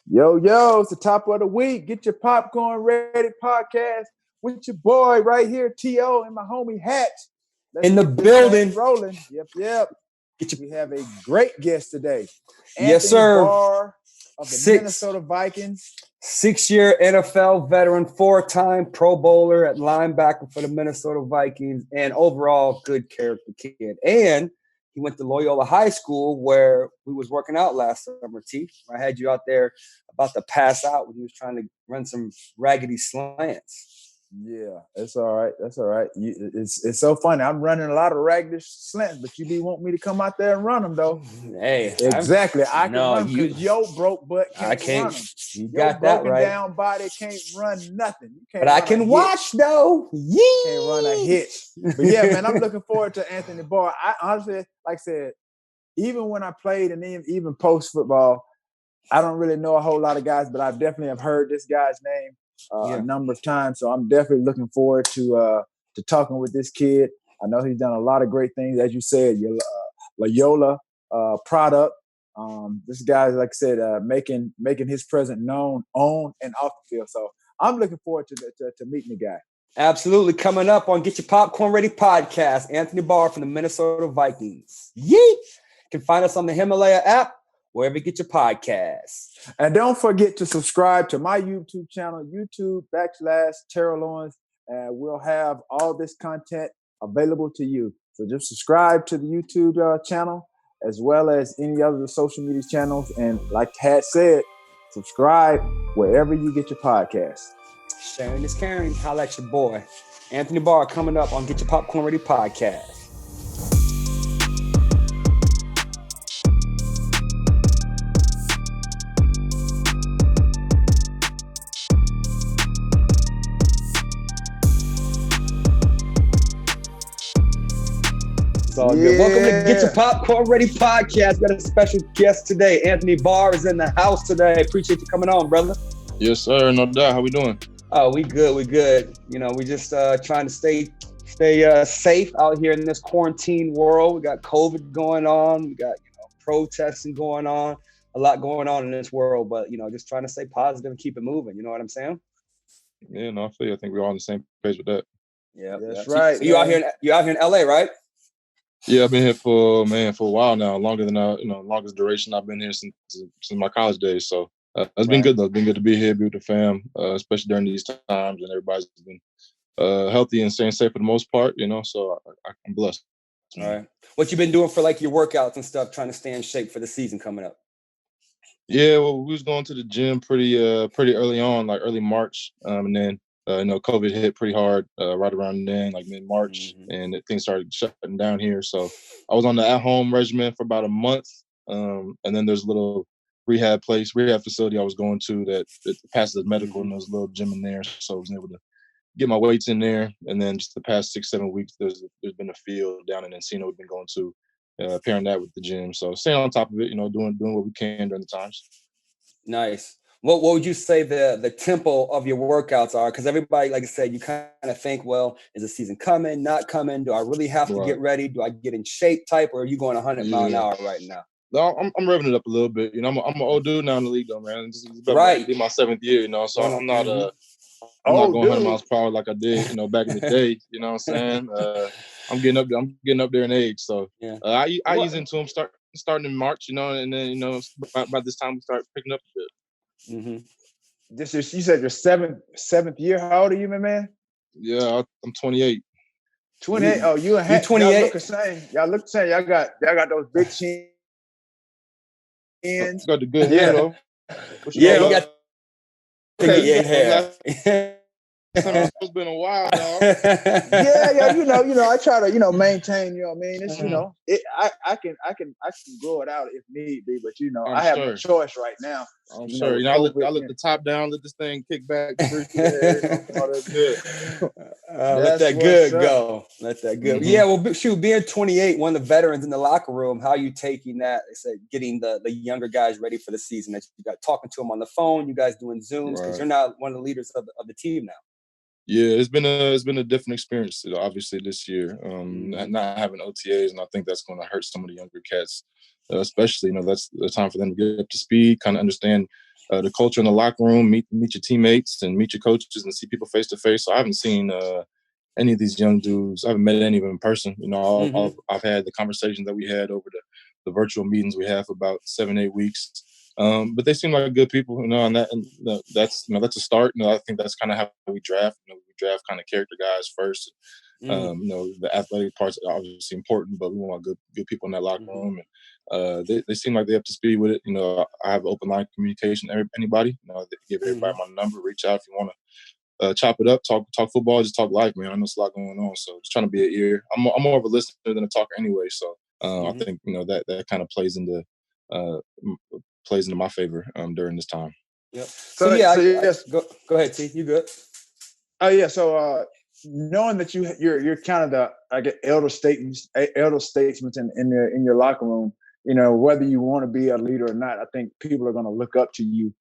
Yo, it's the top of the week. Get your popcorn ready podcast with your boy right here, T.O. and my homie Hatch. Let's in the building. Rolling. Yep. We have a great guest today. Yes, sir. Barr of the Minnesota Vikings. 6-year NFL veteran, 4-time Pro Bowler at linebacker for the Minnesota Vikings, and overall good character kid. And he went to Loyola High School where we was working out last summer, T. I had you out there about to pass out when he was trying to run some raggedy slants. Yeah, that's all right. It's so funny. I'm running a lot of raggedy slants, but you be want me to come out there and run them, though. Hey, exactly. I can run because your broke butt can't run them. You got that right. Your broken down body can't run nothing. You can't. But I can watch though. You can't run a hit. But yeah, man, I'm looking forward to Anthony Barr. I honestly, like I said, even when I played and even post football, I don't really know a whole lot of guys, but I definitely have heard this guy's name a number of times. So I'm definitely looking forward to talking with this kid. I know he's done a lot of great things, as you said, your Loyola product. This guy, like I said, making his presence known on and off the field. So I'm looking forward to meeting the guy. Absolutely. Coming up on Get Your Popcorn Ready podcast, Anthony Barr from the Minnesota Vikings. Yeet! You can find us on the Himalaya app, wherever you get your podcasts. And don't forget to subscribe to my YouTube channel, YouTube.com/Terrell Owens, and we'll have all this content available to you. So just subscribe to the YouTube channel as well as any other social media channels. And like Hat said, subscribe wherever you get your podcasts. Sharing is caring. Holla at your boy. Anthony Barr coming up on Get Your Popcorn Ready podcast. Good. Welcome to Get Your Popcorn Ready podcast. Got a special guest today. Anthony Barr is in the house today. Appreciate you coming on, brother. Yes, sir. No doubt. How we doing? Oh, we good. You know, we just trying to stay safe out here in this quarantine world. We got COVID going on. We got protesting going on. A lot going on in this world, but just trying to stay positive and keep it moving. You know what I'm saying? Yeah, no, I feel you. I think we're all on the same page with that. Yeah, that's right. So you out here in LA, right? Yeah, I've been here for a while now, longer than longest duration I've been here since my college days. So it's been good though. It's been good to be here, be with the fam, especially during these times, and everybody's been healthy and staying safe for the most part. So I'm blessed. All right. What you been doing for like your workouts and stuff, trying to stay in shape for the season coming up? Yeah, well, we was going to the gym pretty early on, like early March, and then COVID hit pretty hard right around then, like mid-March, and things started shutting down here. So I was on the at-home regimen for about a month, and then there's a little rehab facility I was going to that passes as medical, and there's a little gym in there, so I was able to get my weights in there. And then just the past 6-7 weeks, there's been a field down in Encino we've been going to, pairing that with the gym. So staying on top of it, doing what we can during the times. Nice. What would you say the tempo of your workouts are? Because everybody, like I said, you kind of think, well, is the season coming, not coming? Do I really have to get ready? Do I get in shape type, or are you going 100 mile an hour right now? No, I'm revving it up a little bit. I'm an old dude now in the league, though, man. This is right. Be my 7th year, so I'm not not going 100 miles per hour like I did, back in the day. You know what I'm saying? I'm getting up there in age, so I ease into them starting in March, and then by this time we start picking up a bit. Mm-hmm. You said your seventh year. How old are you, my man? Yeah, I'm 28. 28. Oh, you and Hank, 28. Y'all look the same. Y'all got those big chins. You got the good hair though. You got the hair. It's been a while now. Yeah. I try to, maintain. You know what I mean? It's I can grow it out if need be, but I have no choice right now. I'm sure. I let the top down, let this thing kick back. All that's good. Let that good go. Let that good. Mm-hmm. Yeah. Well, shoot, being 28, one of the veterans in the locker room, how are you taking that? They said getting the younger guys ready for the season. That you got talking to them on the phone. You guys doing Zooms because you're not one of the leaders of the team now. Yeah, it's been a different experience, obviously, this year. Not having OTAs, and I think that's going to hurt some of the younger cats, especially. That's the time for them to get up to speed, kind of understand the culture in the locker room, meet your teammates and meet your coaches and see people face to face. So I haven't seen any of these young dudes. I haven't met any of them in person. I've had the conversations that we had over the virtual meetings we have for about 7-8 weeks. But they seem like good people, and that's a start. I think that's kind of how we draft. We draft kind of character guys first. The athletic parts are obviously important, but we want good people in that locker room, and they seem like they're up to speed with it. I have open line communication. Anybody, give everybody my number. Reach out if you want to chop it up, talk football, just talk life, man. I know there's a lot going on, so just trying to be an ear. I'm more of a listener than a talker anyway, so I think that kind of plays into my favor during this time. Yep. So yes, go ahead, T. You good? Oh yeah. So knowing that you're kind of the elder statesman in your locker room, whether you want to be a leader or not, I think people are going to look up to you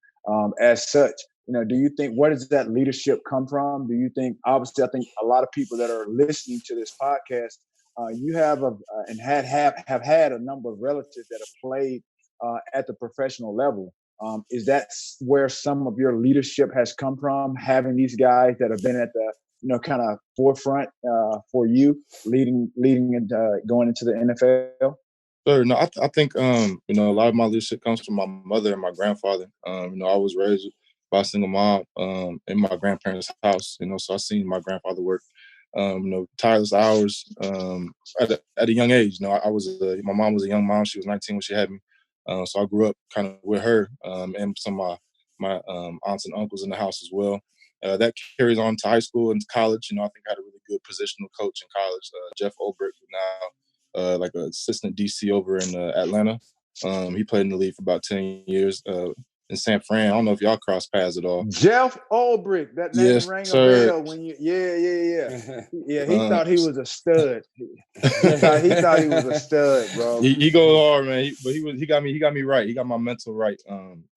as such. Do you think, where does that leadership come from? Do you think, obviously, I think a lot of people that are listening to this podcast, you have have had a number of relatives that have played at the professional level. Is that where some of your leadership has come from, having these guys that have been at the kind of forefront for you, leading and going into the NFL? Sure. No, I think a lot of my leadership comes from my mother and my grandfather. I was raised by a single mom in my grandparents' house. So I seen my grandfather work tireless hours at a young age. My mom was a young mom. She was 19 when she had me. So I grew up kind of with her and some of my aunts and uncles in the house as well. That carries on to high school and to college. I think I had a really good positional coach in college, Jeff Olbrich, who now like an assistant DC over in Atlanta. He played in the league for about 10 years in San Fran. I don't know if y'all cross paths at all. Jeff Olbrich, that name rang a bell when you. Yeah. He thought he was a stud. He thought he was a stud, bro. He goes hard, man. He got me right. He got my mental right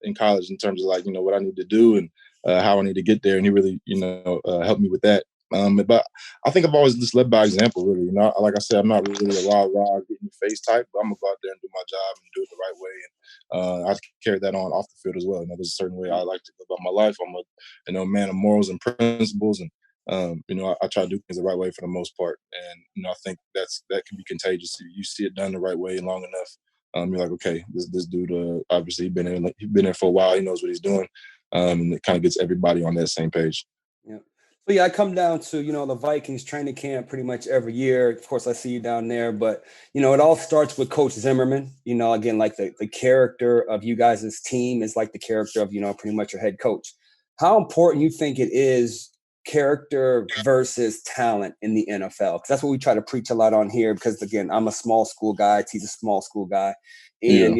in college in terms of what I need to do and how I need to get there, and he really helped me with that. But I think I've always just led by example, really. Like I said, I'm not really a rah, get in your face type, but I'm gonna go out there and do my job and do it the right way. And I carry that on off the field as well. There's a certain way I like to go about my life. I'm a man of morals and principles, and I try to do things the right way for the most part. And I think that can be contagious. You see it done the right way long enough. You're like, okay, this dude obviously he's been there for a while. He knows what he's doing, and it kind of gets everybody on that same page. Yeah. So I come down to, the Vikings training camp pretty much every year. Of course, I see you down there, but, it all starts with Coach Zimmerman. Again, like the character of you guys' team is like the character of, pretty much your head coach. How important you think it is character versus talent in the NFL? Because that's what we try to preach a lot on here, because, again, I'm a small school guy. He's a small school guy. And,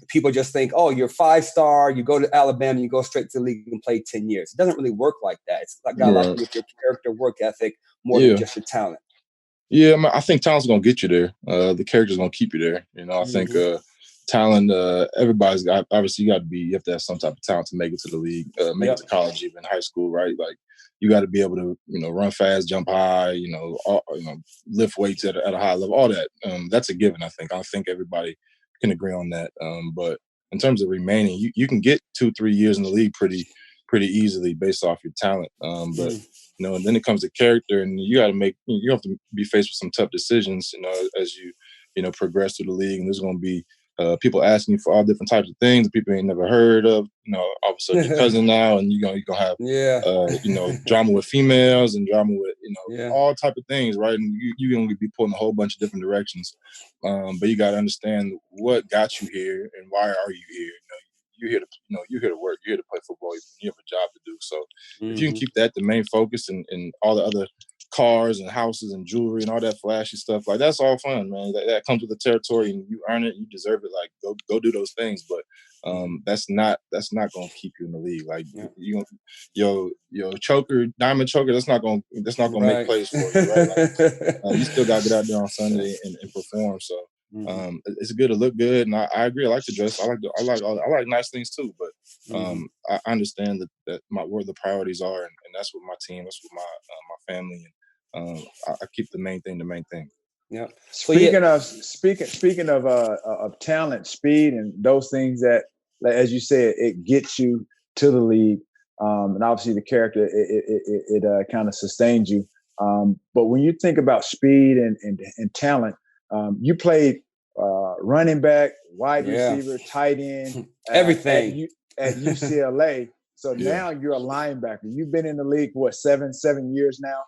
people just think, oh, you're 5-star, you go to Alabama, you go straight to the league and play 10 years. It doesn't really work like that. It's got a lot to do with your character, work ethic, more than just your talent. Yeah, I think talent's going to get you there. The character's going to keep you there. I think talent, everybody's got, obviously you have to have some type of talent to make it to the league, make it to college, even high school, right? Like, you got to be able to, run fast, jump high, lift weights at a high level, all that. That's a given, I think. I think everybody can agree on that. But in terms of remaining, you can get 2-3 years in the league pretty easily based off your talent. But and then it comes to character, and you have to be faced with some tough decisions, as you progress through the league. And there's going to be people asking you for all different types of things that people ain't never heard of. All of a sudden your cousin now, and you're gonna have drama with females and drama with all type of things, right? And you're gonna be pulling a whole bunch of different directions. But you got to understand what got you here and why are you here. You're here to work. You're here to play football. You have a job to do. So if you can keep that the main focus, and all the other cars and houses and jewelry and all that flashy stuff, like, that's all fun, man. That comes with the territory, and you earn it. You deserve it. Like, go do those things. But that's not going to keep you in the league. Like, your choker, diamond choker, that's not going to make plays for you, right? Like, you still got to get out there on Sunday and perform. So it's good to look good, and I agree. I like to dress. I like nice things too. But I understand that where the priorities are, and that's with my team. That's with my family, and I keep the main thing the main thing. Yeah. Speaking of talent, speed, and those things that, as you said, it gets you to the league. And obviously the character, it kind of sustained you. But when you think about speed and talent, you played running back, wide receiver, tight end, everything at UCLA. So now you're a linebacker. You've been in the league for what, 7 years now.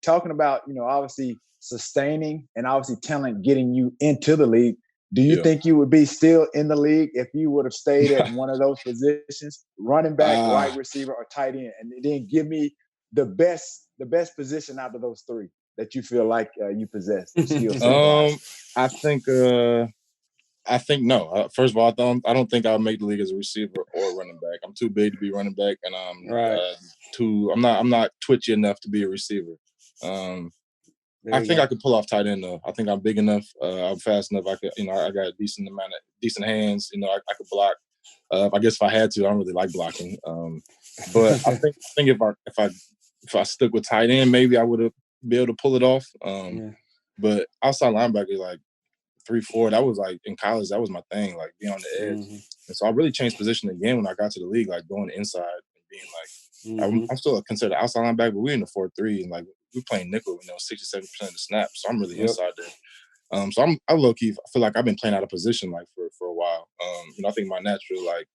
Talking about, obviously sustaining and obviously talent getting you into the league. Do you think you would be still in the league if you would have stayed at one of those positions, running back, wide receiver, or tight end? And then give me the best position out of those three that you feel like you possess. Skill set. I think no. First of all, I don't think I'll make the league as a receiver or running back. I'm too big to be running back, and I'm not twitchy enough to be a receiver. I think I could pull off tight end though. I think I'm big enough. I'm fast enough. I could, I got a decent hands. I could block. I guess if I had to, I don't really like blocking. But I think if I stuck with tight end, maybe I would have been able to pull it off. But outside linebacker, like 3-4, that was like in college, that was my thing, like being on the edge. And so I really changed position again when I got to the league, like going inside and being like, I'm still considered outside linebacker, but we're in the 4-3 and like we're playing nickel, 67% of the snaps. So I'm really inside there. So I low key feel like I've been playing out of position like for a while. I think my natural like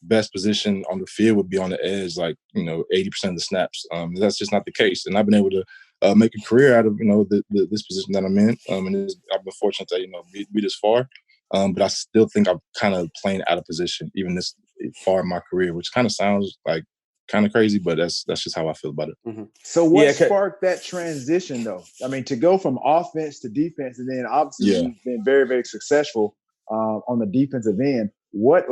best position on the field would be on the edge, like 80% of the snaps. That's just not the case, and I've been able to make a career out of this position that I'm in. And I've been fortunate to be this far. But I still think I'm kind of playing out of position even this far in my career, which kind of sounds like kind of crazy, but that's just how I feel about it. So what sparked that transition though? I mean, to go from offense to defense, and then obviously you've been very, very successful on the defensive end. What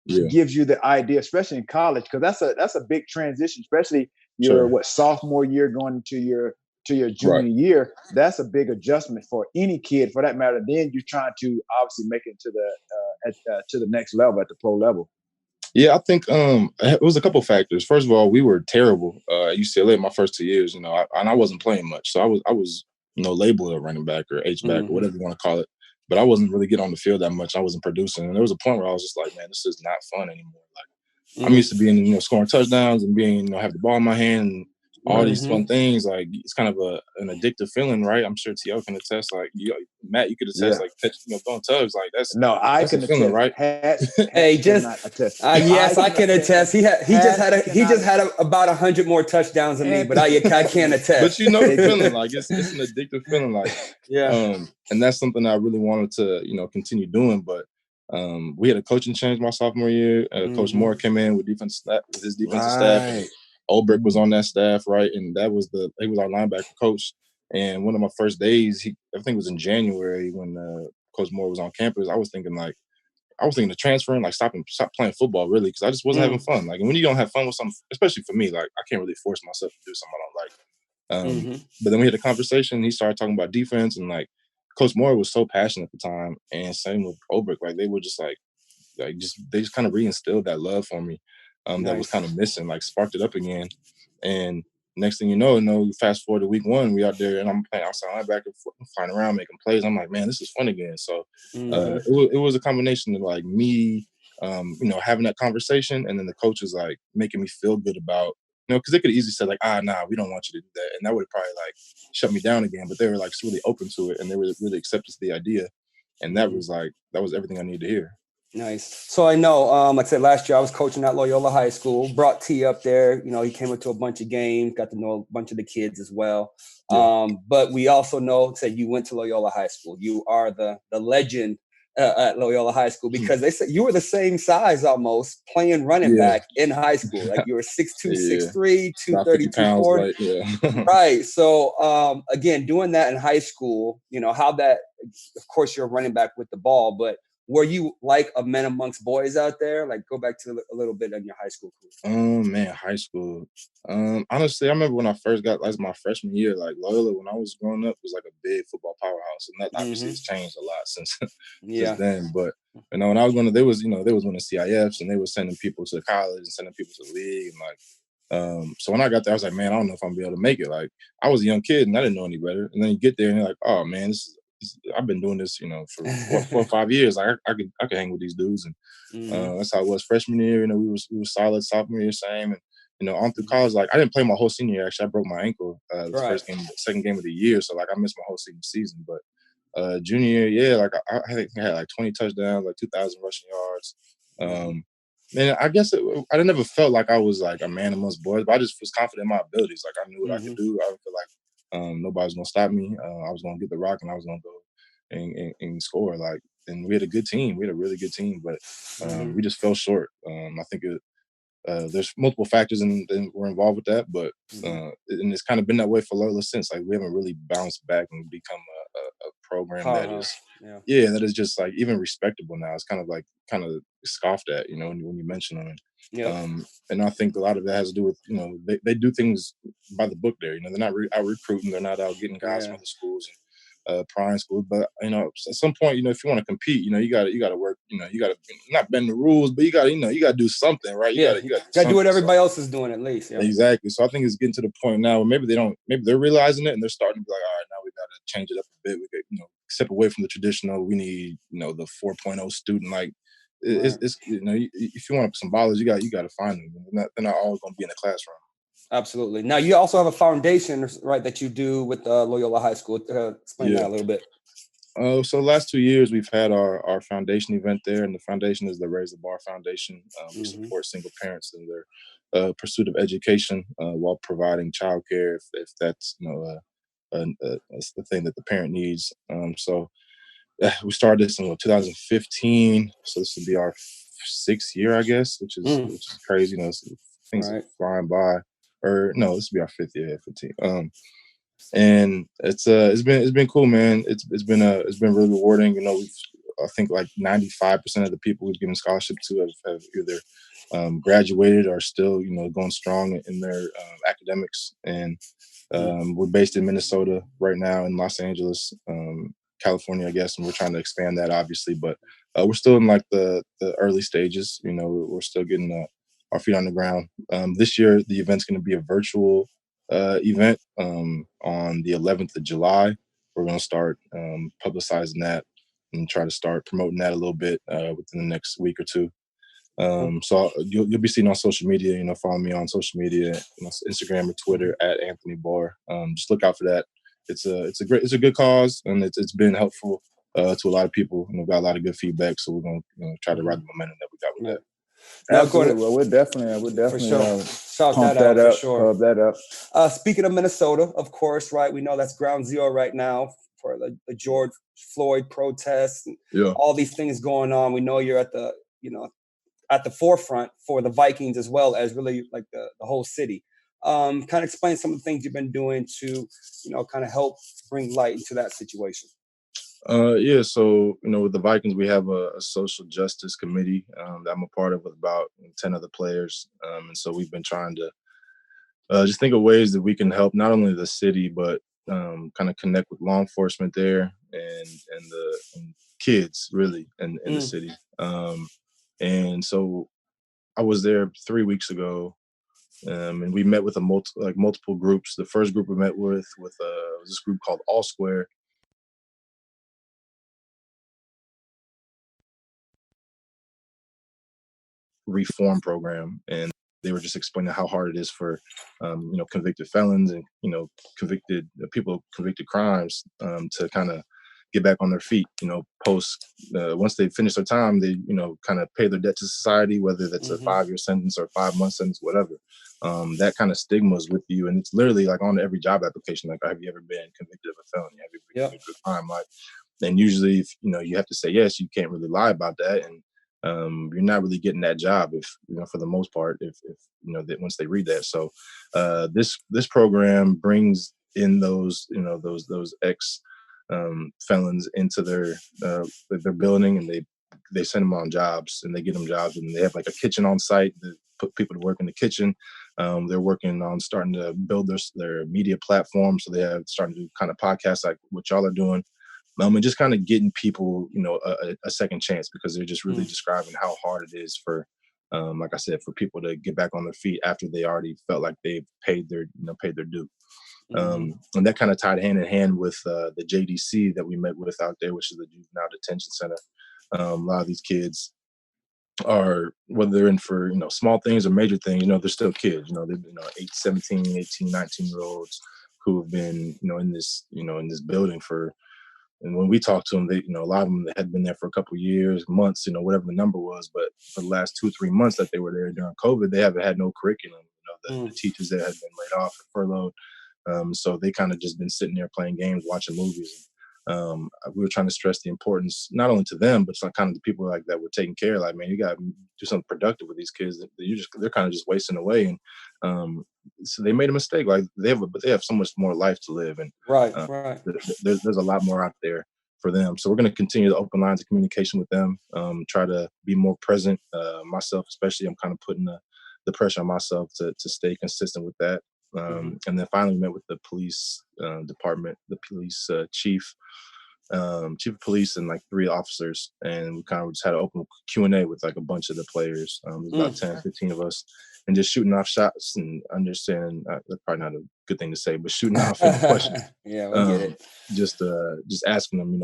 gives you the idea, especially in college, because that's a big transition, especially your sophomore year going into your junior year. That's a big adjustment for any kid, for that matter. Then you're trying to obviously make it to the next level, at the pro level. Yeah, I think it was a couple factors. First of all, we were terrible at UCLA my first 2 years. And I wasn't playing much, so I was labeled a running back or H back or whatever you want to call it. But I wasn't really getting on the field that much. I wasn't producing, and there was a point where I was just like, man, this is not fun anymore. Like I'm used to being scoring touchdowns and being have the ball in my hand and all these fun things. Like it's kind of an addictive feeling, right? I'm sure T.O. can attest. Like Matt, you could attest. Like throwing tugs. Like that's can a feeling, right? Yes, I can attest. He just had about 100 more touchdowns than me, but I can't attest. But the feeling, like it's an addictive feeling, like and that's something I really wanted to continue doing. But we had a coaching change my sophomore year. Coach Moore came in with his defensive staff. And Ulbrich was on that staff, right? And he was our linebacker coach. And one of my first days, I think it was in January when Coach Moore was on campus. I was thinking of transferring, like stop playing football, really, because I just wasn't having fun. Like, and when you don't have fun with something, especially for me, like I can't really force myself to do something I don't like. But then we had a conversation. He started talking about defense, and like Coach Moore was so passionate at the time, and same with Ulbrich. Like they were just they just kind of reinstilled that love for me. That was kind of missing, like sparked it up again. And next thing you know, fast forward to week 1, we out there and I'm playing outside linebacker, flying around, making plays. I'm like, man, this is fun again. So it was a combination of like me, having that conversation, and then the coaches like making me feel good about, because they could easily say like, nah, we don't want you to do that. And that would probably like shut me down again. But they were like really open to it, and they were really accepted to the idea. And that was everything I needed to hear. Nice. So I know, like I said, last year I was coaching at Loyola High School, brought T up there. He came into a bunch of games, got to know a bunch of the kids as well. But we also know that you went to Loyola High School. You are the legend at Loyola High School, because they said you were the same size almost playing running back in high school. Like you were 6'2", 6'3", 230, 240. Right. So again, doing that in high school, how that, of course, you're a running back with the ball, but were you like a man amongst boys out there? Like go back to a little bit on your high school career. Man, high school. Honestly, I remember when I first got my freshman year, like Loyola, when I was growing up, was like a big football powerhouse, and that obviously has changed a lot since then. But when I was going, they was winning CIFs, and they were sending people to college and sending people to the league, and like. So when I got there, I was like, man, I don't know if I'm gonna be able to make it. Like I was a young kid and I didn't know any better. And then you get there and you're like, oh man, this is I've been doing this, for 4 or 5 years. Like I could hang with these dudes, and that's how it was freshman year. We were solid. Sophomore year, same, and on through college. Like I didn't play my whole senior year. Actually, I broke my ankle the Right. first game, second game of the year. So like I missed my whole senior season. But junior year, yeah, like I think I had like 20 touchdowns, like 2,000 rushing yards. And I guess I never felt like I was like a man amongst boys, but I just was confident in my abilities. Like I knew what I could do. I didn't feel like nobody was gonna stop me. I was gonna get the rock, and I was gonna go and score. Like, and we had a good team. We had a really good team, but we just fell short. I think there's multiple factors and were involved with that, but and it's kind of been that way for Loyola since. Like we haven't really bounced back and become a program that is that is just like even respectable now. It's kind of scoffed at, when you mention them. And I think a lot of that has to do with they do things by the book there. They're not out recruiting, they're not out getting guys from other schools and prying schools. But at some point, if you want to compete, you got to work. You got to not bend the rules, but you got to do something, right? You got to do what everybody else is doing at least. Yeah. Exactly. So I think it's getting to the point now where maybe they're realizing it and they're starting to be like, all right, now we got to change it up a bit. We could, step away from the traditional. We need, the 4.0 student. Like it's if you want some ballers, you got to find them. They're not always going to be in the classroom. Absolutely. Now you also have a foundation, right, that you do with Loyola High School. Explain that a little bit. So the last 2 years we've had our foundation event there, and the foundation is the Raise the Bar Foundation. We support single parents in their pursuit of education while providing childcare if that's that's the thing that the parent needs. So we started this in 2015, so this will be our 6th year, I guess, which is crazy. Things are flying by. Or no, this will be our 5th year, 15. And it's been cool, man. It's been really rewarding. I think like 95% of the people we've given scholarships to have either graduated or still going strong in their academics. And we're based in Minnesota right now, in Los Angeles, California, I guess, and we're trying to expand that, obviously. But we're still in like the early stages. We're still getting our feet on the ground. This year, the event's going to be a virtual event on the 11th of July. We're going to start publicizing that and try to start promoting that a little bit within the next week or two. So you'll be seeing on social media, follow me on social media, Instagram or Twitter at Anthony Barr. Just look out for that. It's a good cause, and it's been helpful to a lot of people. Got a lot of good feedback, so we're gonna try to ride the momentum that we got with that. Absolutely. Well, we're definitely shout pump that out up, for sure. Pump that up. Speaking of Minnesota, of course, right? We know that's ground zero right now for the George Floyd protests and all these things going on. We know you're at the at the forefront for the Vikings as well as really like the whole city. Kind of explain some of the things you've been doing to kind of help bring light into that situation. So with the Vikings, we have a social justice committee that I'm a part of with about 10 other players, and so we've been trying to just think of ways that we can help not only the city but kind of connect with law enforcement there and kids really in the city. And so I was there 3 weeks ago, and we met with multiple groups. The first group we met with was this group called All Square. Reform program, and they were just explaining how hard it is for convicted felons and convicted people convicted crimes to kind of get back on their feet, post once they finish their time, they kind of pay their debt to society, whether that's a 5-year sentence or 5-month sentence, whatever. That kind of stigma is with you, and it's literally like on every job application, like, have you ever been convicted of a felony, have you ever been convicted of a crime? Like, and usually if you have to say yes, you can't really lie about that, and you're not really getting that job if for the most part if that once they read that. So this program brings in those those ex felons into their building, and they send them on jobs, and they get them jobs, and they have like a kitchen on site that put people to work in the kitchen. They're working on starting to build their media platform, so they have starting to do kind of podcasts like what y'all are doing. And just kind of getting people, a second chance, because they're just really describing how hard it is for, like I said, for people to get back on their feet after they already felt like they've paid their due. And that kind of tied hand in hand with the JDC that we met with out there, which is the Juvenile Detention Center. A lot of these kids are, whether they're in for, small things or major things, they're still kids. They've been 17, 18, 19-year-olds who have been, in this building for. And when we talked to them, they, a lot of them had been there for a couple of years, months, whatever the number was. But for the last 2-3 months that they were there during COVID, they haven't had no curriculum. The teachers there had been laid off or furloughed. So they kind of just been sitting there playing games, watching movies. We were trying to stress the importance, not only to them, but to kind of the people like that were taking care. Like, man, you got to do something productive with these kids. They're kind of just wasting away. And so they made a mistake. Like they have so much more life to live. And right. There's a lot more out there for them. So we're going to continue the open lines of communication with them. Try to be more present. Myself, especially, I'm kind of putting the pressure on myself to stay consistent with that. And then finally met with the police department, the police chief of police, and like 3 officers, and we kind of just had an open Q&A with like a bunch of the players. There's about 10, 15 of us, and just shooting off shots and understanding. That's probably not a good thing to say, but shooting off any questions. Yeah, we get it. Just asking them,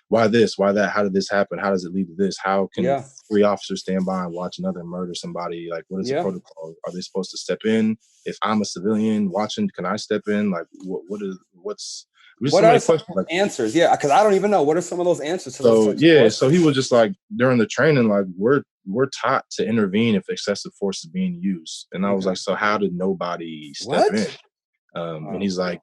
why this, why that, how did this happen, how does it lead to this, how can 3 officers stand by and watch another murder somebody, like what is the protocol, are they supposed to step in? If I'm a civilian watching, can I step in? Like what are some answers? Yeah, because I don't even know, what are some of those answers to those so he was just like, during the training, like we're taught to intervene if excessive force is being used. And I was like, so how did nobody step in? And he's like,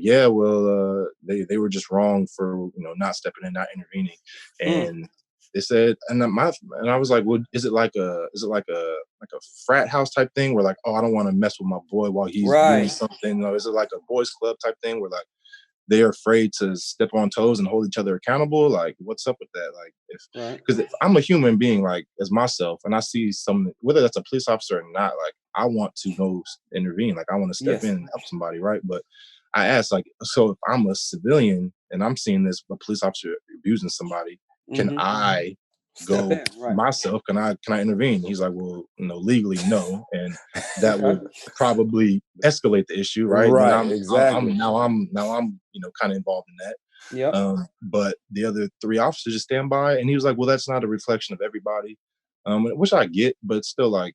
yeah, well, they were just wrong for not stepping in, not intervening. And they said, and I was like, well, is it like a frat house type thing where like, oh, I don't want to mess with my boy while he's doing something? Or is it like a boys club type thing where like they're afraid to step on toes and hold each other accountable? Like, what's up with that? Like, because if I'm a human being, like as myself, and I see someone, whether that's a police officer or not, like I want to go intervene. Like I want to step in and help somebody, right? But I asked, like, so if I'm a civilian and I'm seeing this, a police officer abusing somebody, can I go myself? Can I intervene? He's like, well, legally, no. And that would probably escalate the issue, right? Right, exactly. Now I'm kind of involved in that. Yeah. But the other 3 officers just stand by, and he was like, well, that's not a reflection of everybody. Which I get, but it's still like,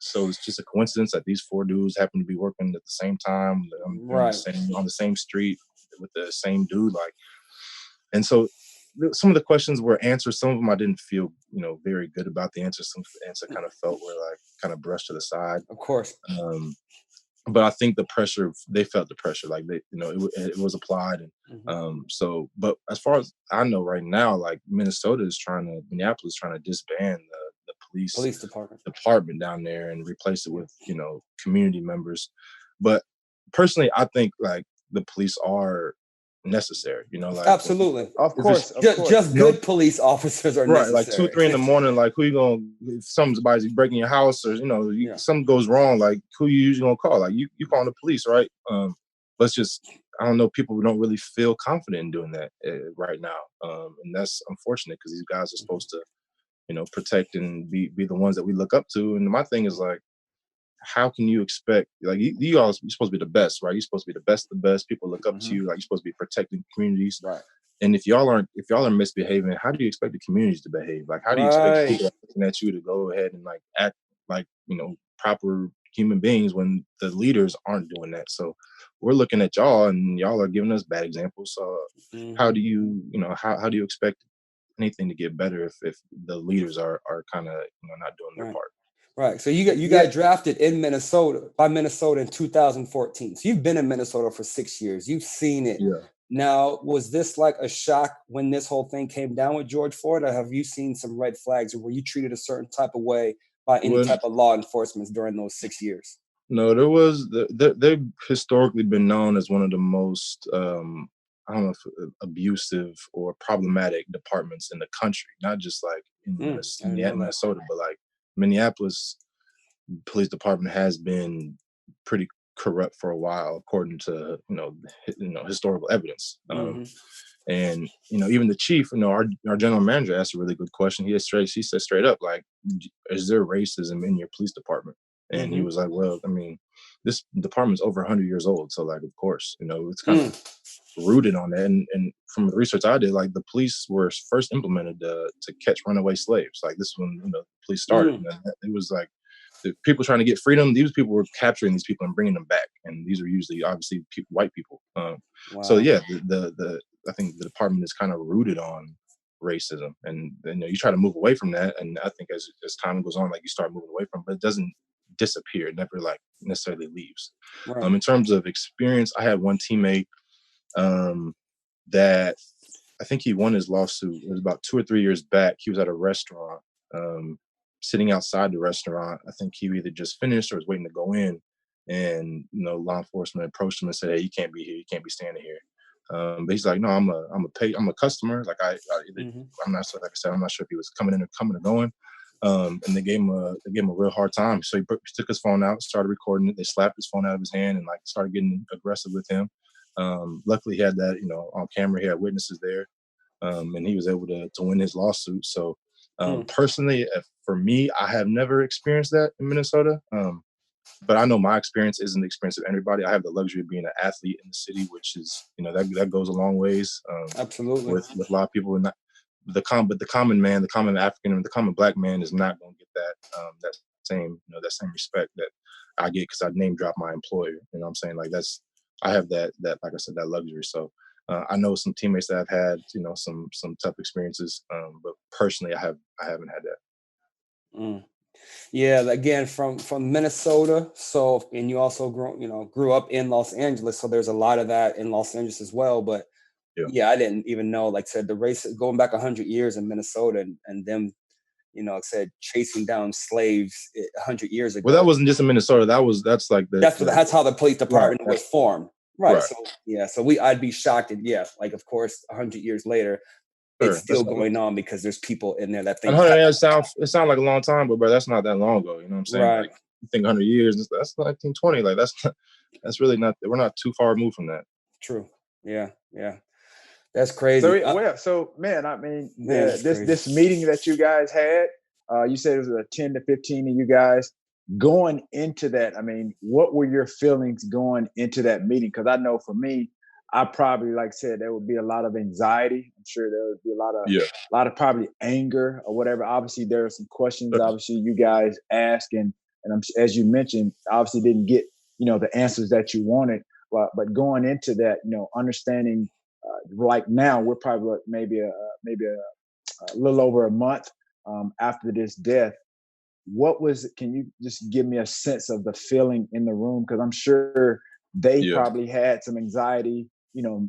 so it's just a coincidence that these 4 dudes happen to be working at the same time, on the same street with the same dude, like. And so some of the questions were answered. Some of them I didn't feel, very good about the answers. Some of the answers kind of felt were like kind of brushed to the side. Of course. But I think they felt the pressure, like they, it was applied. And but as far as I know right now, like Minneapolis is trying to disband the police department down there and replace it with, community members. But personally, I think like the police are necessary, like absolutely, of course. Just good police officers are necessary. Like 2, 3 in the morning, like who you gonna, if somebody's breaking your house or something goes wrong, like who you usually gonna call? Like you calling the police, right? Let's just, I don't know, people don't really feel confident in doing that right now, and that's unfortunate because these guys are supposed to protect and be the ones that we look up to. And my thing is like, how can you expect, like you're supposed to be the best, right? You're supposed to be the best of the best. People look up to you, like you're supposed to be protecting communities, right? And if y'all are misbehaving, how do you expect the communities to behave? Like, how do you expect people looking at you to go ahead and like act like proper human beings when the leaders aren't doing that? So we're looking at y'all, and y'all are giving us bad examples. So how do you how do you expect anything to get better if the leaders are kind of not doing their part? Right. So you got drafted in Minnesota in 2014. So you've been in Minnesota for 6 years. You've seen it. Yeah. Now, was this like a shock when this whole thing came down with George Floyd, or have you seen some red flags, or were you treated a certain type of way by any type of law enforcement during those 6 years? No, there was they've historically been known as one of the most I don't know if abusive or problematic departments in the country, not just like in Minnesota, but like Minneapolis police department has been pretty corrupt for a while, according to historical evidence. And even the chief, our general manager asked a really good question. He said straight up, like, is there racism in your police department? And he was like, well, I mean, this department's over 100 years old. So like, of course, it's kind of rooted on that. And from the research I did, like the police were first implemented to catch runaway slaves. Like this is when, the police started. And it was like the people trying to get freedom. These people were capturing these people and bringing them back. And these are usually obviously white people. So yeah, the I think the department is kind of rooted on racism, and you try to move away from that. And I think as time goes on, like you start moving away from it, but it doesn't disappear. It never like necessarily leaves. In terms of experience, I had one teammate that I think he won his lawsuit. It was about 2 or 3 years back. He was at a restaurant, sitting outside the restaurant. I think he either just finished or was waiting to go in. And law enforcement approached him and said, "Hey, you can't be here. You can't be standing here." But he's like, "No, I'm a customer. Like I'm not sure. Like I said, I'm not sure if he was coming in or coming or going." And they gave him a real hard time. So he took his phone out, started recording it. They slapped his phone out of his hand and like started getting aggressive with him. Luckily, he had that on camera. He had witnesses there, and he was able to win his lawsuit. So personally, for me, I have never experienced that in Minnesota. But I know my experience isn't the experience of everybody. I have the luxury of being an athlete in the city, which is, that goes a long ways. Absolutely. With a lot of people, and the common man, the common African, and the common Black man is not going to get that same respect that I get because I name drop my employer. You know what I'm saying? Like I have that like I said, that luxury. So I know some teammates that have had some tough experiences, but personally, I haven't had that. Yeah, again, from Minnesota. So, and you also grew up in Los Angeles. So there's a lot of that in Los Angeles as well. But yeah, I didn't even know, like I said, the race going back 100 years in Minnesota and them, like I said, chasing down slaves 100 years ago. Well, that wasn't just in Minnesota. That's how the police department was formed. Right. Right. So yeah, I'd be shocked. And yeah, like of course, 100 years later, it's still going on because there's people in there that think. 100 years it sounds like a long time, but bro, that's not that long ago. You know what I'm saying? Right. Like, you think 100 years? That's 1920. Like that's really not. We're not too far removed from that. True. Yeah. That's crazy. So man, I mean, this meeting that you guys had, you said it was 10 to 15 of you guys going into that. I mean, what were your feelings going into that meeting? Because I know for me, I probably, like I said, there would be a lot of anxiety. I'm sure there would be a lot of probably anger or whatever. Obviously, there are some questions. Obviously, you guys ask, and as you mentioned, obviously didn't get the answers that you wanted. But going into that, understanding, like now we're probably maybe a little over a month after this death. Can you just give me a sense of the feeling in the room? Because I'm sure they probably had some anxiety,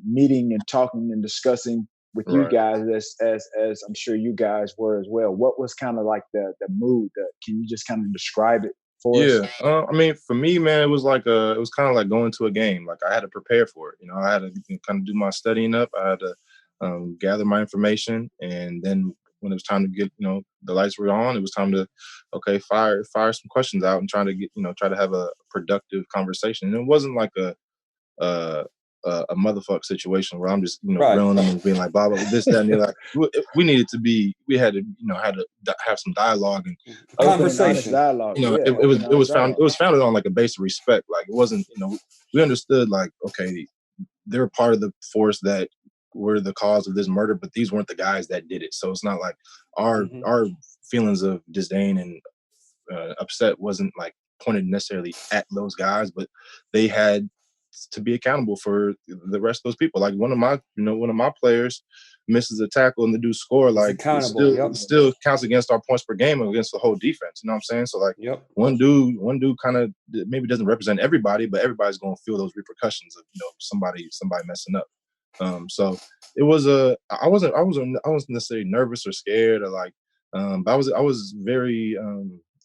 meeting and talking and discussing with you guys as I'm sure you guys were as well. What was kind of like the mood? Can you just kind of describe it for us? I mean, for me, man, it was kind of like going to a game. Like I had to prepare for it. I had to kind of do my studying up. I had to gather my information, and then when it was time to get, the lights were on, it was time to, fire some questions out and try to have a productive conversation. And it wasn't like a motherfuck situation where I'm just, grilling them and being like, blah, blah, this, that, and the other. We had to have some dialogue and conversation. Dialogue. It was founded on like a base of respect. Like it wasn't, we understood like, okay, they're part of the force that were the cause of this murder, but these weren't the guys that did it. So it's not like our feelings of disdain and upset wasn't like pointed necessarily at those guys, but they had to be accountable for the rest of those people. Like one of my players misses a tackle and the dude score, like still counts against our points per game against the whole defense. You know what I'm saying? So like one dude kind of maybe doesn't represent everybody, but everybody's gonna feel those repercussions of somebody messing up. So it was I wasn't necessarily nervous or scared or like, but I was very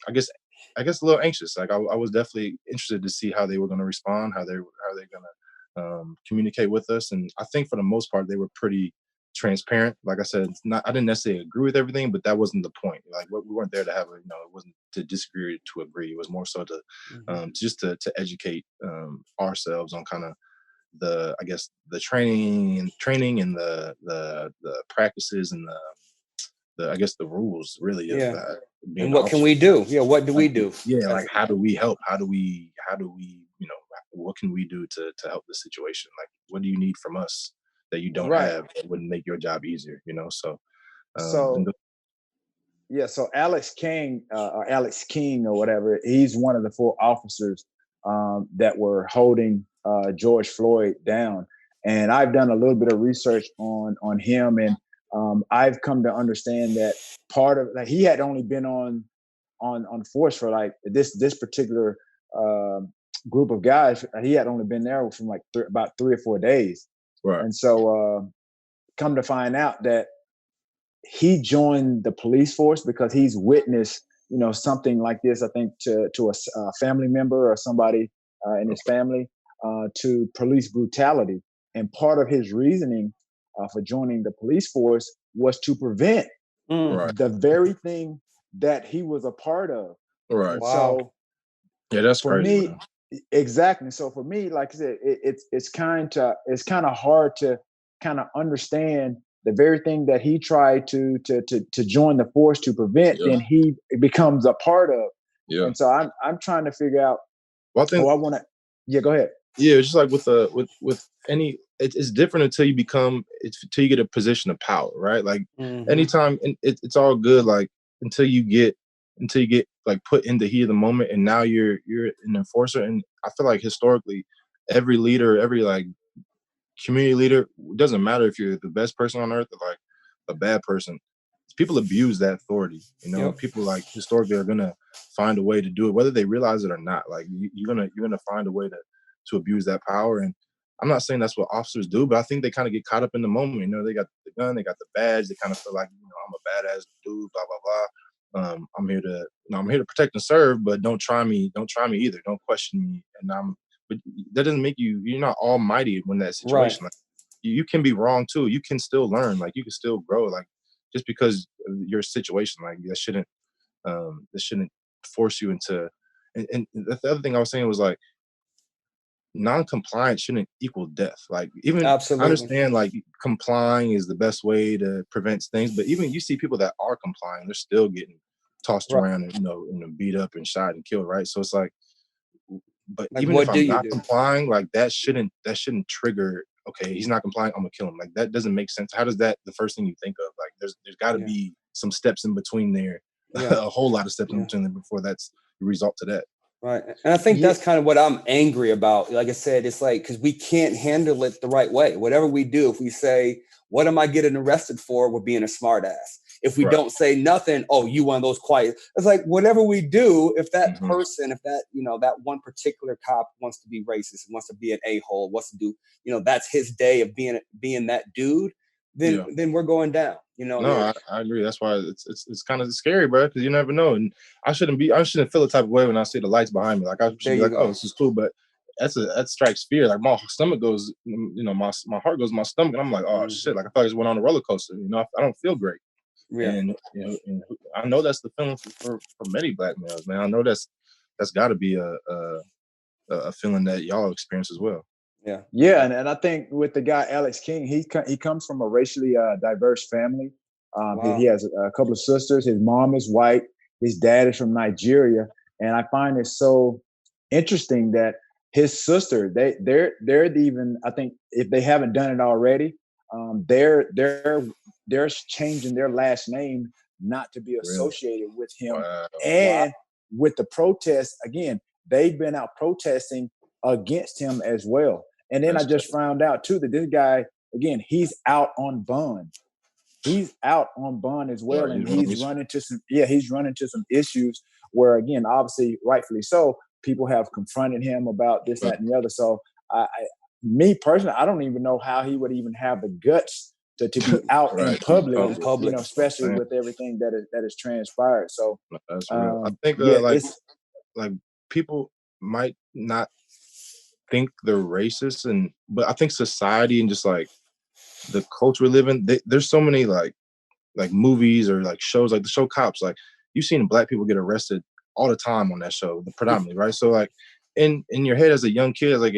I guess a little anxious. Like I was definitely interested to see how they were going to respond, how they're going to communicate with us. And I think for the most part, they were pretty transparent. Like I said, I didn't necessarily agree with everything, but that wasn't the point. Like we weren't there to have it wasn't to disagree or to agree. It was more so to just to educate ourselves on kind of the training and the practices and I guess the rules really of being and what can we do? Yeah, what do we do? Yeah, like how do we help? How do we what can we do to help the situation? Like, what do you need from us that you don't have that wouldn't make your job easier? So so Alex King or whatever, he's one of the 4 officers that were holding George Floyd down. And I've done a little bit of research on him, and I've come to understand that part of he had only been on force for like this particular group of guys. He had only been there from like about 3 or 4 days. Right. And so come to find out that he joined the police force because he's witnessed, something like this, I think, to a family member or somebody in his family, to police brutality. And part of his reasoning for joining the police force was to prevent the very thing that he was a part of. Right. So yeah, that's for crazy, me, man. Exactly. So for me, like I said, it's kind of hard to kind of understand the very thing that he tried to join the force to prevent, then he becomes a part of. Yeah. And so I'm trying to figure out. Well, I think. I want to. Yeah, go ahead. Yeah, it's just like with any, it's different until you get a position of power, right? Like anytime, and it's all good. Like until you get like put in the heat of the moment, and now you're an enforcer. And I feel like historically, every leader, every like community leader, it doesn't matter if you're the best person on earth or like a bad person. People abuse that authority. People like historically are gonna find a way to do it, whether they realize it or not. Like you're gonna find a way to abuse that power. And I'm not saying that's what officers do, but I think they kind of get caught up in the moment. They got the gun, they got the badge, they kind of feel like, I'm a badass dude, blah blah blah. I'm here to protect and serve, but don't try me either. Don't question me. But that doesn't make you're not almighty when that situation. Like, you can be wrong too. You can still learn. Like you can still grow. Like just because of your situation, like that shouldn't force you into. And the other thing I was saying was like, non-compliance shouldn't equal death. Like even Absolutely. I understand like complying is the best way to prevent things, but even you see people that are complying, they're still getting tossed around and beat up and shot and killed, right? So it's like, but like, even if I'm not do? complying, like that shouldn't trigger, okay, he's not complying, I'm gonna kill him. Like that doesn't make sense. How does that the first thing you think of? Like there's got to be some steps in between there, a whole lot of steps in between there before that's the result to that. Right. And I think that's kind of what I'm angry about. Like I said, it's like, because we can't handle it the right way. Whatever we do, if we say, what am I getting arrested for? We're being a smart ass. If we don't say nothing, oh, you one of those quiet. It's like, whatever we do, if that person, if that, that one particular cop wants to be racist, wants to be an a-hole, wants to do, that's his day of being that dude, then we're going down. No, I agree. That's why it's kind of scary, bro, because you never know. And I shouldn't feel the type of way when I see the lights behind me. Like I should be like, oh, this is cool, but that strikes fear. Like my stomach goes, my heart goes in my stomach, and I'm like, oh shit, like I thought I just went on a roller coaster. I don't feel great. Yeah. And and I know that's the feeling for many Black males, man. I know that's got to be a feeling that y'all experience as well. Yeah, and I think with the guy Alex King, he comes from a racially diverse family. He has a couple of sisters. His mom is white. His dad is from Nigeria, and I find it so interesting that his sister, they're even, I think if they haven't done it already, they're changing their last name not to be associated with him. And with the protests, again, they've been out protesting against him as well. And then I just found out too that this guy, again, he's out on bond. He's out on bond as well, and he's run into some issues where, again, obviously, rightfully so, people have confronted him about this, that, and the other. So, me personally, I don't even know how he would even have the guts to be out in public, especially with everything that is transpired. So, that's real. I think like people might not think they're racist, but I think society and just like the culture we live in, there's so many like movies or like shows, like the show Cops. Like you've seen Black people get arrested all the time on that show, predominantly, right? So like in your head as a young kid, like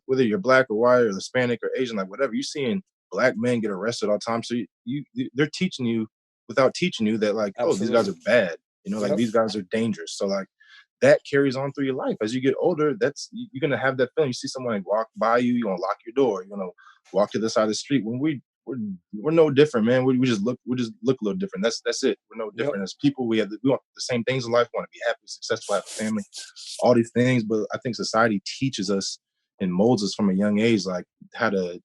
whether you're Black or white or Hispanic or Asian, like whatever, you're seeing Black men get arrested all the time. So they're teaching you without teaching you that, like, Absolutely. oh, these guys are bad. You know, like these guys are dangerous. So like that carries on through your life. As you get older, you're gonna have that feeling. You see someone like walk by you, you're gonna lock your door. You're gonna walk to the side of the street. When we're no different, man. We just look a little different. That's it. We're no different as people. We want the same things in life. We want to be happy, successful, have a family, all these things. But I think society teaches us and molds us from a young age, like how to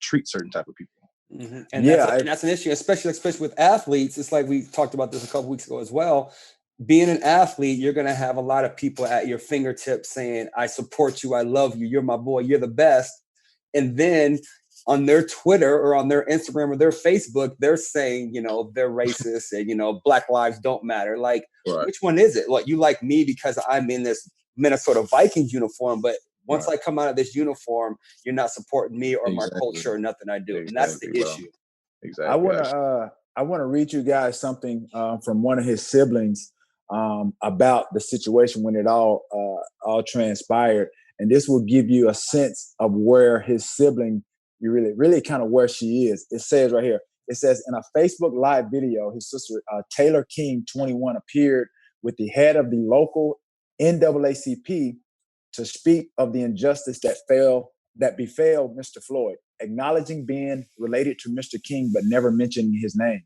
treat certain type of people. Mm-hmm. And that's an issue, especially with athletes. It's like we talked about this a couple weeks ago as well. Being an athlete, you're going to have a lot of people at your fingertips saying, I support you, I love you, you're my boy, you're the best. And then on their Twitter or on their Instagram or their Facebook, they're saying, you know, they're racist and, you know, Black lives don't matter. Like, which one is it? Like, you like me because I'm in this Minnesota Vikings uniform, but once I come out of this uniform, you're not supporting me or my culture or nothing I do. And that's the issue. Exactly. I want to read you guys something from one of his siblings about the situation when it all transpired. And this will give you a sense of where his sibling, you really kind of where she is. It says right here, it says, in a Facebook Live video, his sister, Taylor King, 21, appeared with the head of the local NAACP to speak of the injustice that befell Mr. Floyd, acknowledging being related to Mr. King, but never mentioning his name.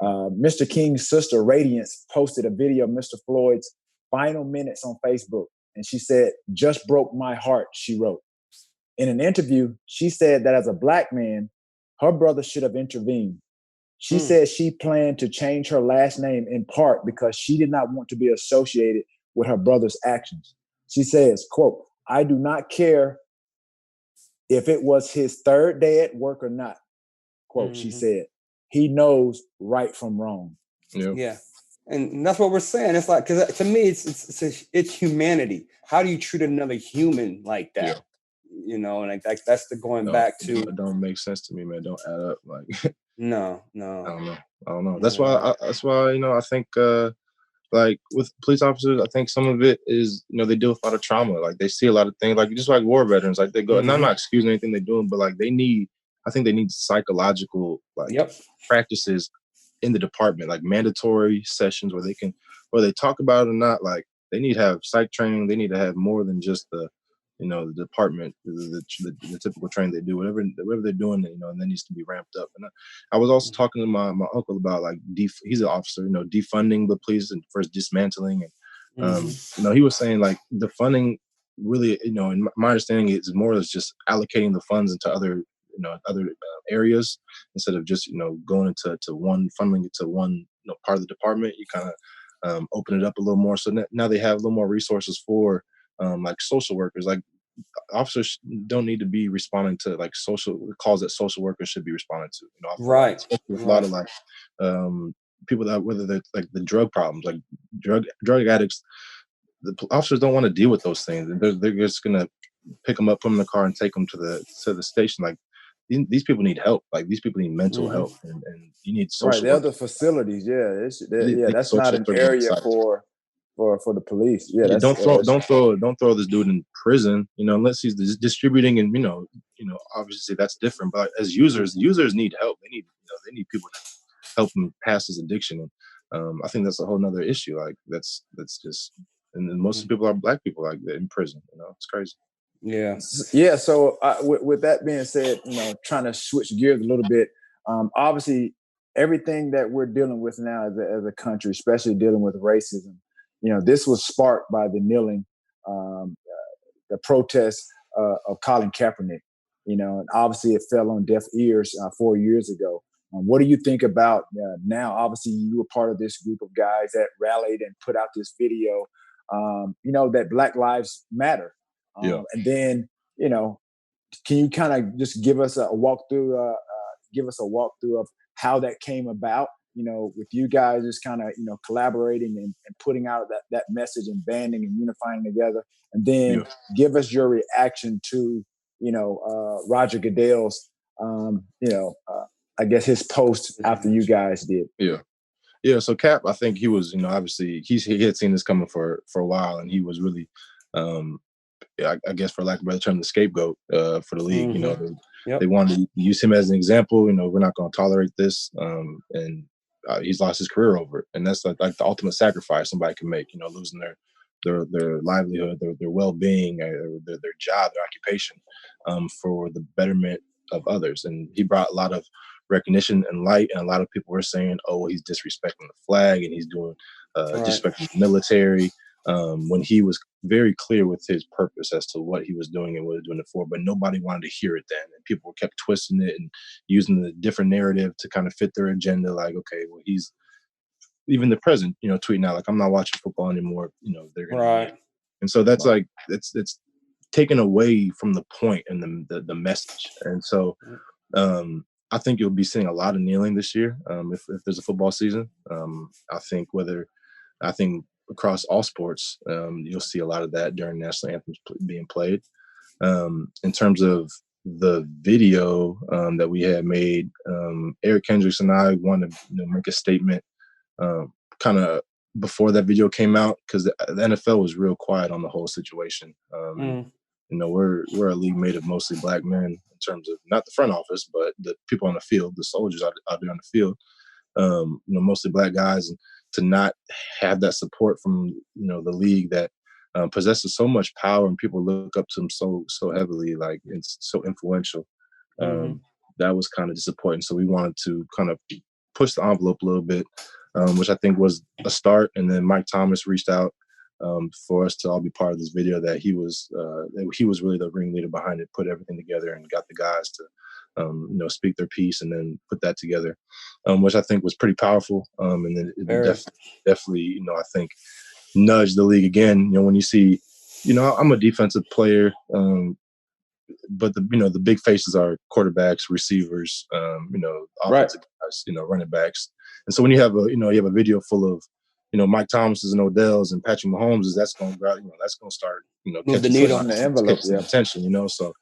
Mr. King's sister, Radiance, posted a video of Mr. Floyd's final minutes on Facebook. And she said, just broke my heart, she wrote. In an interview, she said that as a Black man, her brother should have intervened. She said she planned to change her last name in part because she did not want to be associated with her brother's actions. She says, quote, I do not care if it was his third day at work or not, quote, she said. He knows right from wrong. Yeah. And that's what we're saying. It's like, because to me, it's humanity. How do you treat another human like that? Yeah. You know, and like that's the going back to. It don't make sense to me, man. Don't add up. Like, no. I don't know. That's why, you know, I think, like with police officers, I think some of it is, you know, they deal with a lot of trauma. Like they see a lot of things, like just like war veterans, like they go, and I'm not excusing anything they're doing, but like I think they need psychological practices in the department, like mandatory sessions where they talk about it or not. Like they need to have psych training. They need to have more than just the department, the typical training they do, whatever they're doing, you know, and that needs to be ramped up. And I was also talking to my uncle about like he's an officer, you know, defunding the police and first dismantling, and you know, he was saying like the funding really, you know, in my understanding, it's more as just allocating the funds into other areas instead of just, you know, going into one, funneling it to one, you know, part of the department. You kind of open it up a little more, so now they have a little more resources for like social workers. Like officers don't need to be responding to like social calls that social workers should be responding to, you know, right. With a lot of like people that, whether they're like the drug problems, like drug addicts, the officers don't want to deal with those things, and they're just gonna pick them up, put them in the car, and take them to the station. Like these people need help. Like these people need mental help, and you need social. Right, the other facilities, that's not an area for the police. Yeah, don't throw this dude in prison, you know, unless he's distributing, and you know, obviously that's different. But as users need help. They need people to help them pass his addiction. And I think that's a whole nother issue. Like that's just, and then most of the people are Black people, like in prison. You know, it's crazy. Yeah. So with that being said, you know, trying to switch gears a little bit. Obviously, everything that we're dealing with now as a country, especially dealing with racism, you know, this was sparked by the kneeling, the protest of Colin Kaepernick. You know, and obviously it fell on deaf ears 4 years ago. What do you think about now? Obviously, you were part of this group of guys that rallied and put out this video. You know, that Black Lives Matter. And then, you know, can you kind of just give us a walkthrough of how that came about, you know, with you guys just kind of, you know, collaborating and putting out that message and banding and unifying together, and then give us your reaction to, you know, Roger Goodell's, I guess his post after you guys did. Yeah. So Cap, I think he was, you know, obviously he had seen this coming for a while, and he was really, I guess for lack of a better term, the scapegoat for the league. You know, they wanted to use him as an example. You know, we're not going to tolerate this, and he's lost his career over it, and that's like the ultimate sacrifice somebody can make. Losing their livelihood, their well-being, their job, their occupation, for the betterment of others. And he brought a lot of recognition and light, and a lot of people were saying, "Oh, well, he's disrespecting the flag and he's doing disrespecting the military." When he was very clear with his purpose as to what he was doing and what he was doing it for, but nobody wanted to hear it then. And people kept twisting it and using the different narrative to kind of fit their agenda. Like, okay, well, he's even the president, tweeting out like, "I'm not watching football anymore." They're going to, and so that's like, it's taken away from the point and the message. And so I think you'll be seeing a lot of kneeling this year if there's a football season. I think across all sports, you'll see a lot of that during national anthems being played. In terms of the video that we had made, Eric Kendricks and I wanted to make a statement kind of before that video came out, because the NFL was real quiet on the whole situation. We're a league made of mostly black men in terms of not the front office, but the people on the field, the soldiers out there on the field. Mostly black guys, and to not have that support from the league that possesses so much power and people look up to them so heavily, like it's so influential. That was kind of disappointing. So we wanted to kind of push the envelope a little bit, which I think was a start. And then Mike Thomas reached out for us to all be part of this video. That he was really the ringleader behind it, put everything together, and got the guys to speak their piece and then put that together, which I think was pretty powerful. And then it definitely, I think, nudged the league again. When you see, I'm a defensive player, but the big faces are quarterbacks, receivers, offensive guys, running backs. And so when you have a video full of Mike Thomas's and Odell's and Patrick Mahomes, that's going to start move the needle on the envelope, attention. So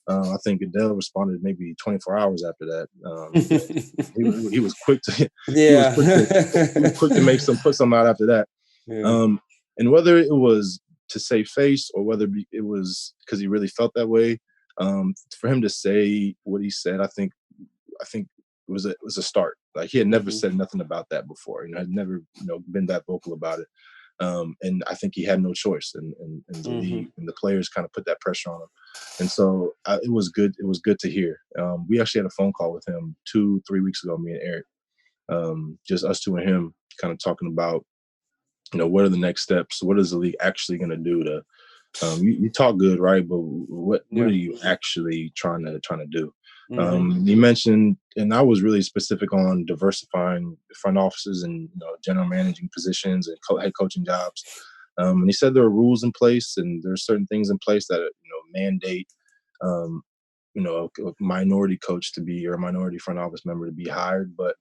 I think Goodell responded maybe 24 hours after that. He was quick to he was quick to put something out after that. And whether it was to save face or whether it was because he really felt that way, for him to say what he said, I think it was a start. Like, he had never said nothing about that before. Had never been that vocal about it. And I think he had no choice, and the league and the players kind of put that pressure on him. And so it was good. It was good to hear. We actually had a phone call with him 2-3 weeks ago, me and Eric, just us two and him, kind of talking about, what are the next steps? What is the league actually going to do to? You talk good, right? But what are you actually trying to do? You mentioned, and I was really specific on diversifying front offices and general managing positions and head coaching jobs. And he said there are rules in place, and there are certain things in place that mandate a minority coach to be, or a minority front office member to be hired, but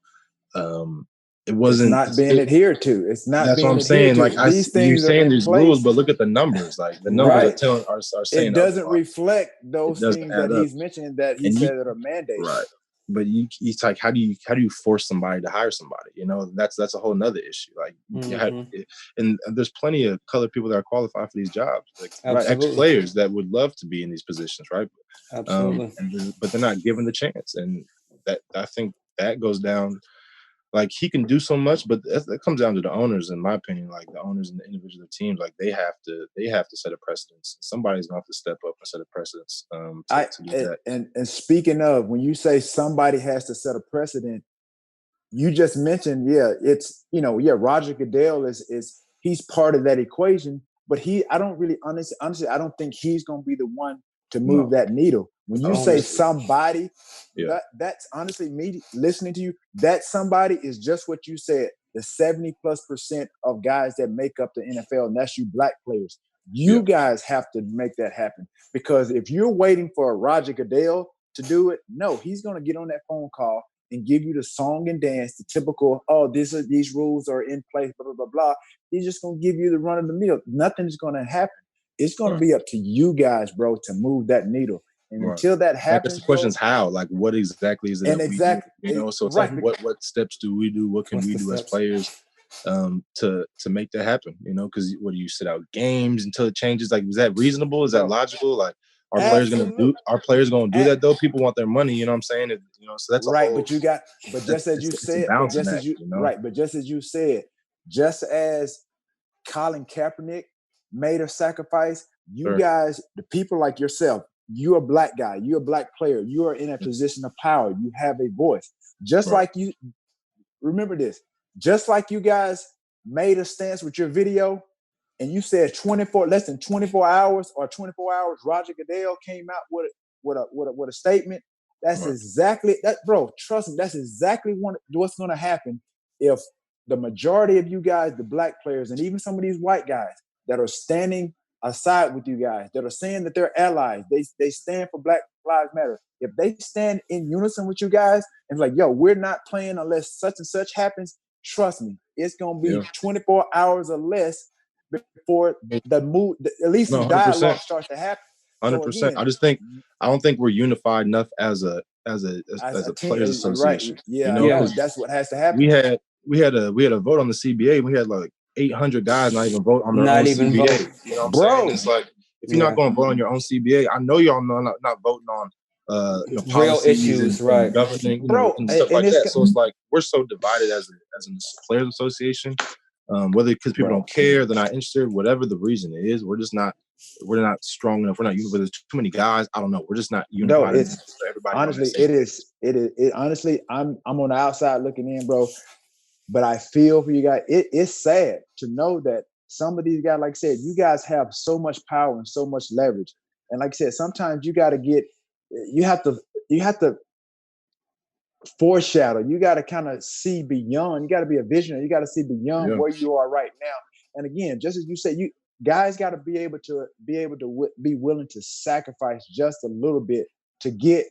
it wasn't not being adhered to. It's not. That's being what I'm saying. Like, these things you're saying there's place, rules, but look at the numbers. Like, the numbers are saying it doesn't reflect those things that he's mentioning that he said that are mandated. Right. But it's like, how do you force somebody to hire somebody? That's a whole nother issue. Like, and there's plenty of colored people that are qualified for these jobs, like ex-players that would love to be in these positions, right? Absolutely. But they're not given the chance, and that, I think, that goes down. Like, he can do so much, but that comes down to the owners, in my opinion. Like, the owners and the individual teams, like, they have to set a precedence. Somebody's going to have to step up and set a precedence to do that. And speaking of, when you say somebody has to set a precedent, you just mentioned, it's Roger Goodell is he's part of that equation, but I don't really honestly, I don't think he's going to be the one to move that needle. When you say somebody, that's honestly me listening to you. That somebody is just what you said. The 70+% of guys that make up the NFL, and that's you black players. You guys have to make that happen, because if you're waiting for a Roger Goodell to do it, no, he's going to get on that phone call and give you the song and dance, the typical, these rules are in place, blah, blah, blah, blah. He's just going to give you the run of the mill. Nothing's going to happen. It's going to be up to you guys, bro, to move that needle. And until that happens, the question is how. Like, what exactly is it? And we do? So it's like, what steps do we do? What can we do as players to make that happen? Because what do you sit out games until it changes? Like, is that reasonable? Is that logical? Like, Our players gonna do that though? People want their money, you know what I'm saying? So that's right. a whole, But just as you said, just as Colin Kaepernick made a sacrifice, you guys, the people like yourself, you're a black guy, you're a black player, you are in a position of power, you have a voice. Just like you, remember this, just like you guys made a stance with your video, and you said less than 24 hours or 24 hours, Roger Goodell came out with a statement. That's exactly that, bro. Trust me, that's exactly what's going to happen if the majority of you guys, the black players, and even some of these white guys that are standing aside with you guys, that are saying that they're allies, they stand for Black Lives Matter. If they stand in unison with you guys and like, yo, we're not playing unless such and such happens, trust me, it's going to be 24 hours or less before at least the dialogue starts to happen. 100%. I don't think we're unified enough as a players association. Right. Yeah, that's what has to happen. We had a vote on the CBA. We had like 800 guys not even vote on their own CBA. Vote. You know what I'm saying? It's like, if you're not going to vote on your own CBA, I know y'all know not voting on real issues, and governing, and stuff like that. So it's like we're so divided as a players association. Whether because people don't care, they're not interested, whatever the reason is, we're not strong enough. We're not unified. There's too many guys. I don't know. We're just not unified. No, it's everybody. Honestly, it is. Honestly, I'm on the outside looking in, bro. But I feel for you guys. It's sad to know that some of these guys, like I said, you guys have so much power and so much leverage. And like I said, sometimes you have to foreshadow. You got to kind of see beyond. You got to be a visionary. You got to see beyond where you are right now. And again, just as you said, you guys got to be able to be willing to sacrifice just a little bit to get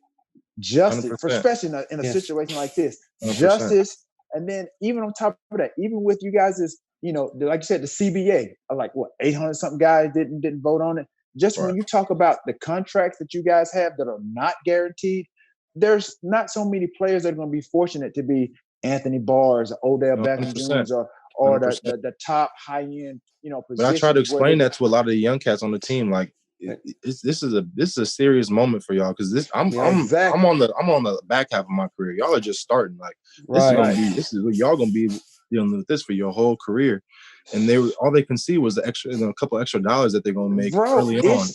justice, especially in a situation like this. 100%. Justice, and then even on top of that, even with you guys is, like you said, the CBA, like what 800 something guys didn't vote on it. Just when you talk about the contracts that you guys have that are not guaranteed, there's not so many players that are going to be fortunate to be Anthony Barrs, Odell Beckham Jr. or the top high end, positions. But I try to explain that to a lot of the young cats on the team. Like, this is a serious moment for y'all, because I'm on the back half of my career. Y'all are just starting. Like, this is what y'all gonna be dealing with this for your whole career. And all they can see was a couple extra dollars that they're gonna make early on,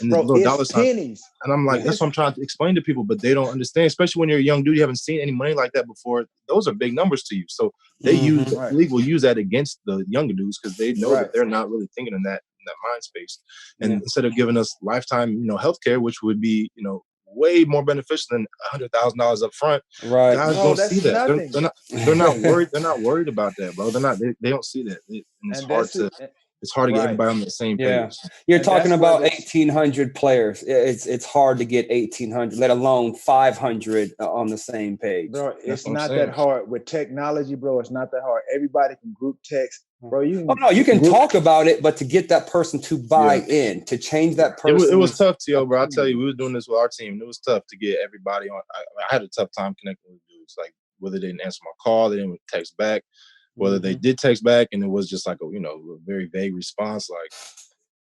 and this little dollar sign. Pennies. And I'm like, that's what I'm trying to explain to people, but they don't understand. Especially when you're a young dude, you haven't seen any money like that before. Those are big numbers to you. So they the league will use that against the younger dudes because they know that they're not really thinking in that mind space. And instead of giving us lifetime, healthcare, which would be, way more beneficial than $100,000 up front. Guys don't see that. They're not worried. They're not worried about that, bro. They're not. They don't see that. It's hard to get everybody on the same page. You're talking about 1,800 players. It's hard to get 1,800, let alone 500 on the same page. Bro, it's not that hard with technology, bro. It's not that hard. Everybody can group text. Bro, you can talk about it, but to get that person to buy in, to change that person. It was tough, Tio, bro. I'll tell you, we were doing this with our team. It was tough to get everybody on. I had a tough time connecting with dudes, like whether they didn't answer my call, they didn't text back, whether they did text back, and it was just like a very vague response. Like,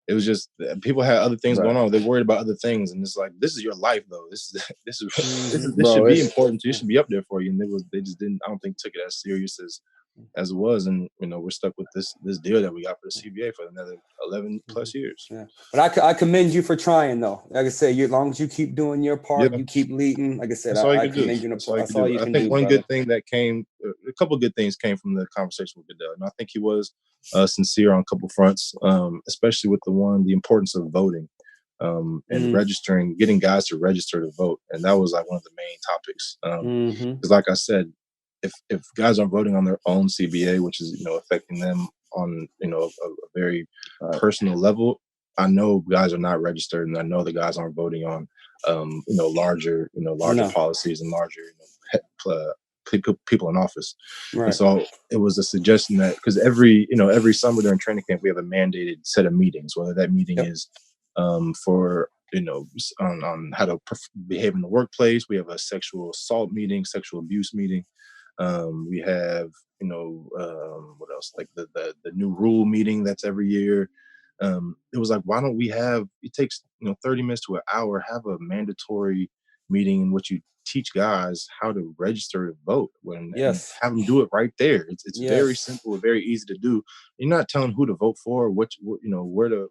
it was just people had other things going on. They're worried about other things, and it's like, this is your life, though. This should be important to you. It should be up there for you. And they just didn't. I don't think took it as serious as it was, and we're stuck with this deal that we got for the CBA for another 11 plus years. Yeah, but I commend you for trying, though. Like I said, as long as you keep doing your part, you keep leading. Like I said, I commend you. That's all you can do. I think one good thing that came, a couple good things came from the conversation with Goodell, and I think he was sincere on a couple fronts, especially with the importance of voting and registering, getting guys to register to vote, and that was like one of the main topics. Because, like I said, if guys aren't voting on their own CBA, which is affecting them on a very personal level, I know guys are not registered, and I know the guys aren't voting on larger policies and larger people in office. Right. And so it was a suggestion that, because every summer during training camp we have a mandated set of meetings, whether that meeting is for on how to behave in the workplace. We have a sexual assault meeting, sexual abuse meeting. We have, what else? Like the new rule meeting that's every year. it was like, why don't we have, it takes 30 minutes to an hour, have a mandatory meeting in which you teach guys how to register to vote and have them do it right there. It's very simple and very easy to do. You're not telling who to vote for, where to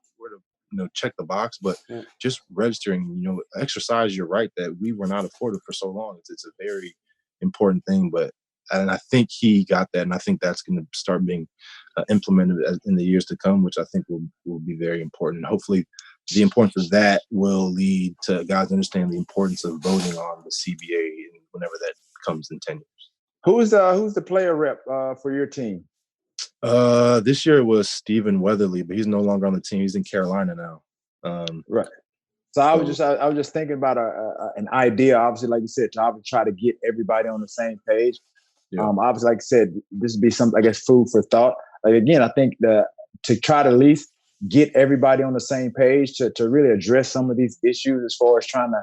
check the box, but just registering, exercise your right that we were not afforded for so long. It's a very important thing, and I think he got that, and I think that's going to start being implemented in the years to come, which I think will be very important. And hopefully the importance of that will lead to guys understand the importance of voting on the CBA and whenever that comes in 10 years. Who's the player rep for your team? This year it was Stephen Weatherly, but he's no longer on the team. He's in Carolina now. Right. So I was just thinking about an idea, obviously, like you said, to try to get everybody on the same page. Yeah. Obviously, like I said, this would be something, I guess, food for thought. Like, again, I think to try to at least get everybody on the same page to really address some of these issues as far as trying to,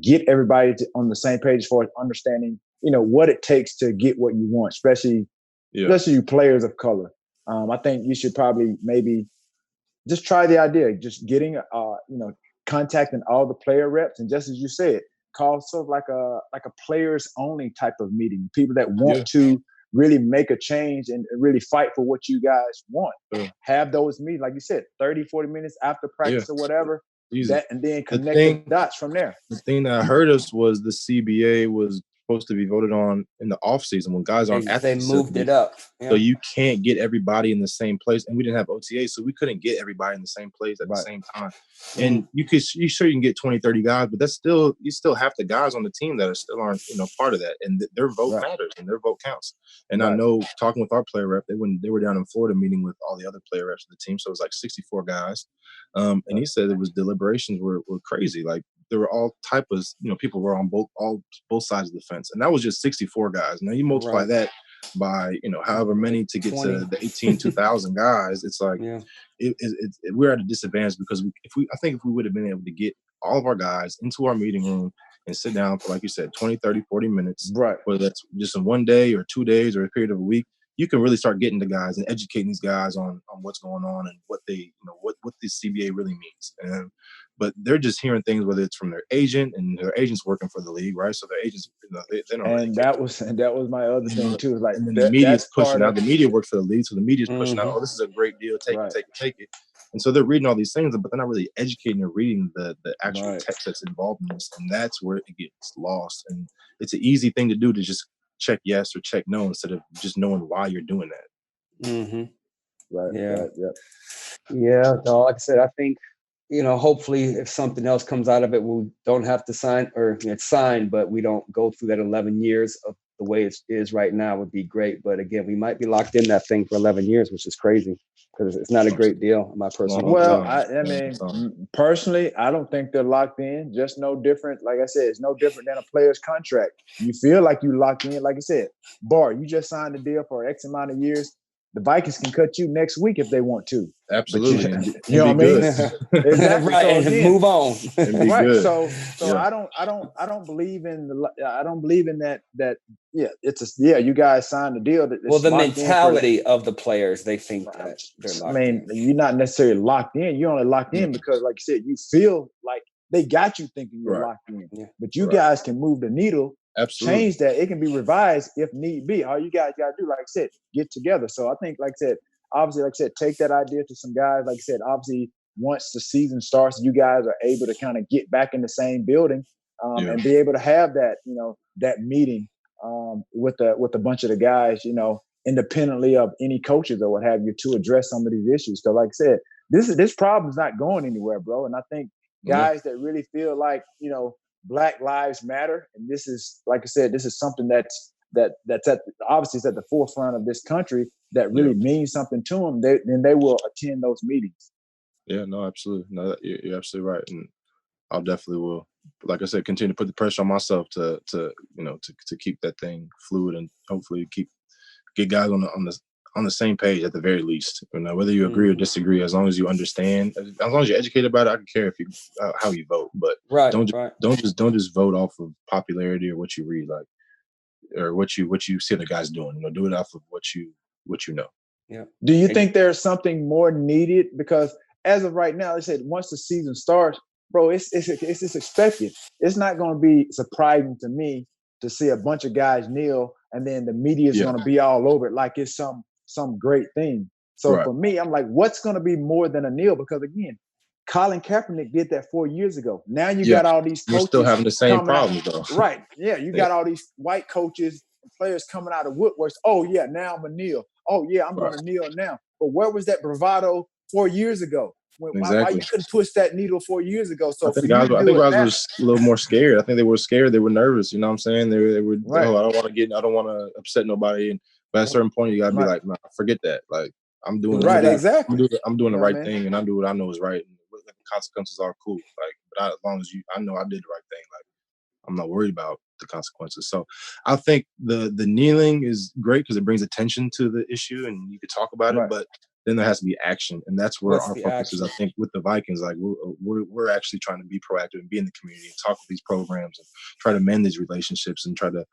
get everybody on the same page as far as understanding, what it takes to get what you want, especially you players of color. I think you should probably maybe just try the idea, just getting, contacting all the player reps. And just as you said, call sort of like a players only type of meeting, people that want to really make a change and really fight for what you guys want. Have those meetings, like you said, 30, 40 minutes after practice or whatever, and then connect the dots from there. The thing that hurt us was the CBA was supposed to be voted on in the off season when guys aren't at the facility. They moved it up. Yeah. So you can't get everybody in the same place, and we didn't have OTA, so we couldn't get everybody in the same place at the same time. And you can get 20, 30 guys, but that's still, you still have the guys on the team that still aren't part of that, and their vote matters and their vote counts. And I know, talking with our player rep, they were down in Florida meeting with all the other player reps of the team, so it was like 64 guys. And he said it was deliberations were crazy. Like, there were all type of, people were on both sides of the fence. And that was just 64 guys. Now you multiply that by, however many to get 20. To the 2,000 guys. It's like, we're at a disadvantage because I think if we would have been able to get all of our guys into our meeting room and sit down for, like you said, 20, 30, 40 minutes, whether that's just in one day or 2 days or a period of a week, you can really start getting the guys and educating these guys on what's going on and what they, what this CBA really means. But they're just hearing things, whether it's from their agent, and their agent's working for the league, right? So their agents, they don't. And really that was my other thing too. Is like, and then the media's pushing out. The media works for the league, so the media's pushing out. Oh, this is a great deal. Take it. And so they're reading all these things, but they're not really educating or reading the actual text that's involved in this, and that's where it gets lost. And it's an easy thing to do to just check yes or check no instead of just knowing why you're doing that. Mm-hmm. Right. Yeah. Right, yeah. No, like I said, I think, hopefully if something else comes out of it, we don't have to sign, or it's signed, but we don't go through that 11 years of the way it is right now would be great. But again, we might be locked in that thing for 11 years, which is crazy because it's not a great deal in my personal opinion. Well, I mean, personally, I don't think they're locked in. Just no different. Like I said, it's no different than a player's contract. You feel like you locked in. Like I said, Barr, you just signed a deal for X amount of years. The Vikings can cut you next week if they want to. Absolutely. You know what I mean? Exactly. Right. So and again, move on. Right. Good. So I don't believe in that. You guys signed a deal that. Well, the mentality of the players, they think that they're locked in. You're not necessarily locked in. You're only locked in because, like you said, you feel like they got you thinking you're locked in. Yeah. But you guys can move the needle. Absolutely. Change that. It can be revised if need be. All you guys got to do, like I said, get together. So I think, like I said, obviously, like I said, take that idea to some guys. Like I said, obviously, once the season starts, you guys are able to kind of get back in the same building and be able to have that, that meeting with a bunch of the guys, independently of any coaches or what have you, to address some of these issues. So, like I said, this problem is not going anywhere, bro. And I think guys that really feel like, Black Lives Matter, and this is, like I said, this is something that's obviously it's at the forefront of this country that really means something to them. Then they will attend those meetings. Yeah, no, absolutely, no, you're absolutely right, and I definitely will. Like I said, continue to put the pressure on myself to keep that thing fluid and hopefully get guys on the same page at the very least. Whether you agree or disagree, as long as you understand, as long as you're educated about it, I don't care if you how you vote, but don't just vote off of popularity or what you read, like, or what you see the guys doing. Do it off of what you know. Yeah. Do you think there's something more needed? Because as of right now, they said once the season starts, bro, it's expected. It's not going to be surprising to me to see a bunch of guys kneel, and then the media is going to be all over it like it's some great thing. So for me, I'm like, what's going to be more than a kneel? Because again, Colin Kaepernick did that 4 years ago. Now you got all these coaches. You're still having the same problems, though. Right. Yeah, you got all these white coaches, players coming out of woodworks. Oh, yeah, now I'm a kneel. Oh, yeah, I'm going to kneel now. But where was that bravado 4 years ago? Why you couldn't push that needle 4 years ago? So I think guys was a little more scared. I think they were scared. They were nervous. You know what I'm saying? They were. Right. Oh, I don't want to upset nobody. But at a certain point, you gotta be like, nah, forget that. Like I'm doing exactly. I'm doing the right thing, and I do what I know is right. And the consequences are cool. Like, but as long as I know I did the right thing. Like I'm not worried about the consequences. So I think the kneeling is great because it brings attention to the issue, and you could talk about it. But then there has to be action, and that's where our focus is. I think with the Vikings, like we're actually trying to be proactive and be in the community and talk with these programs and try to mend these relationships and try to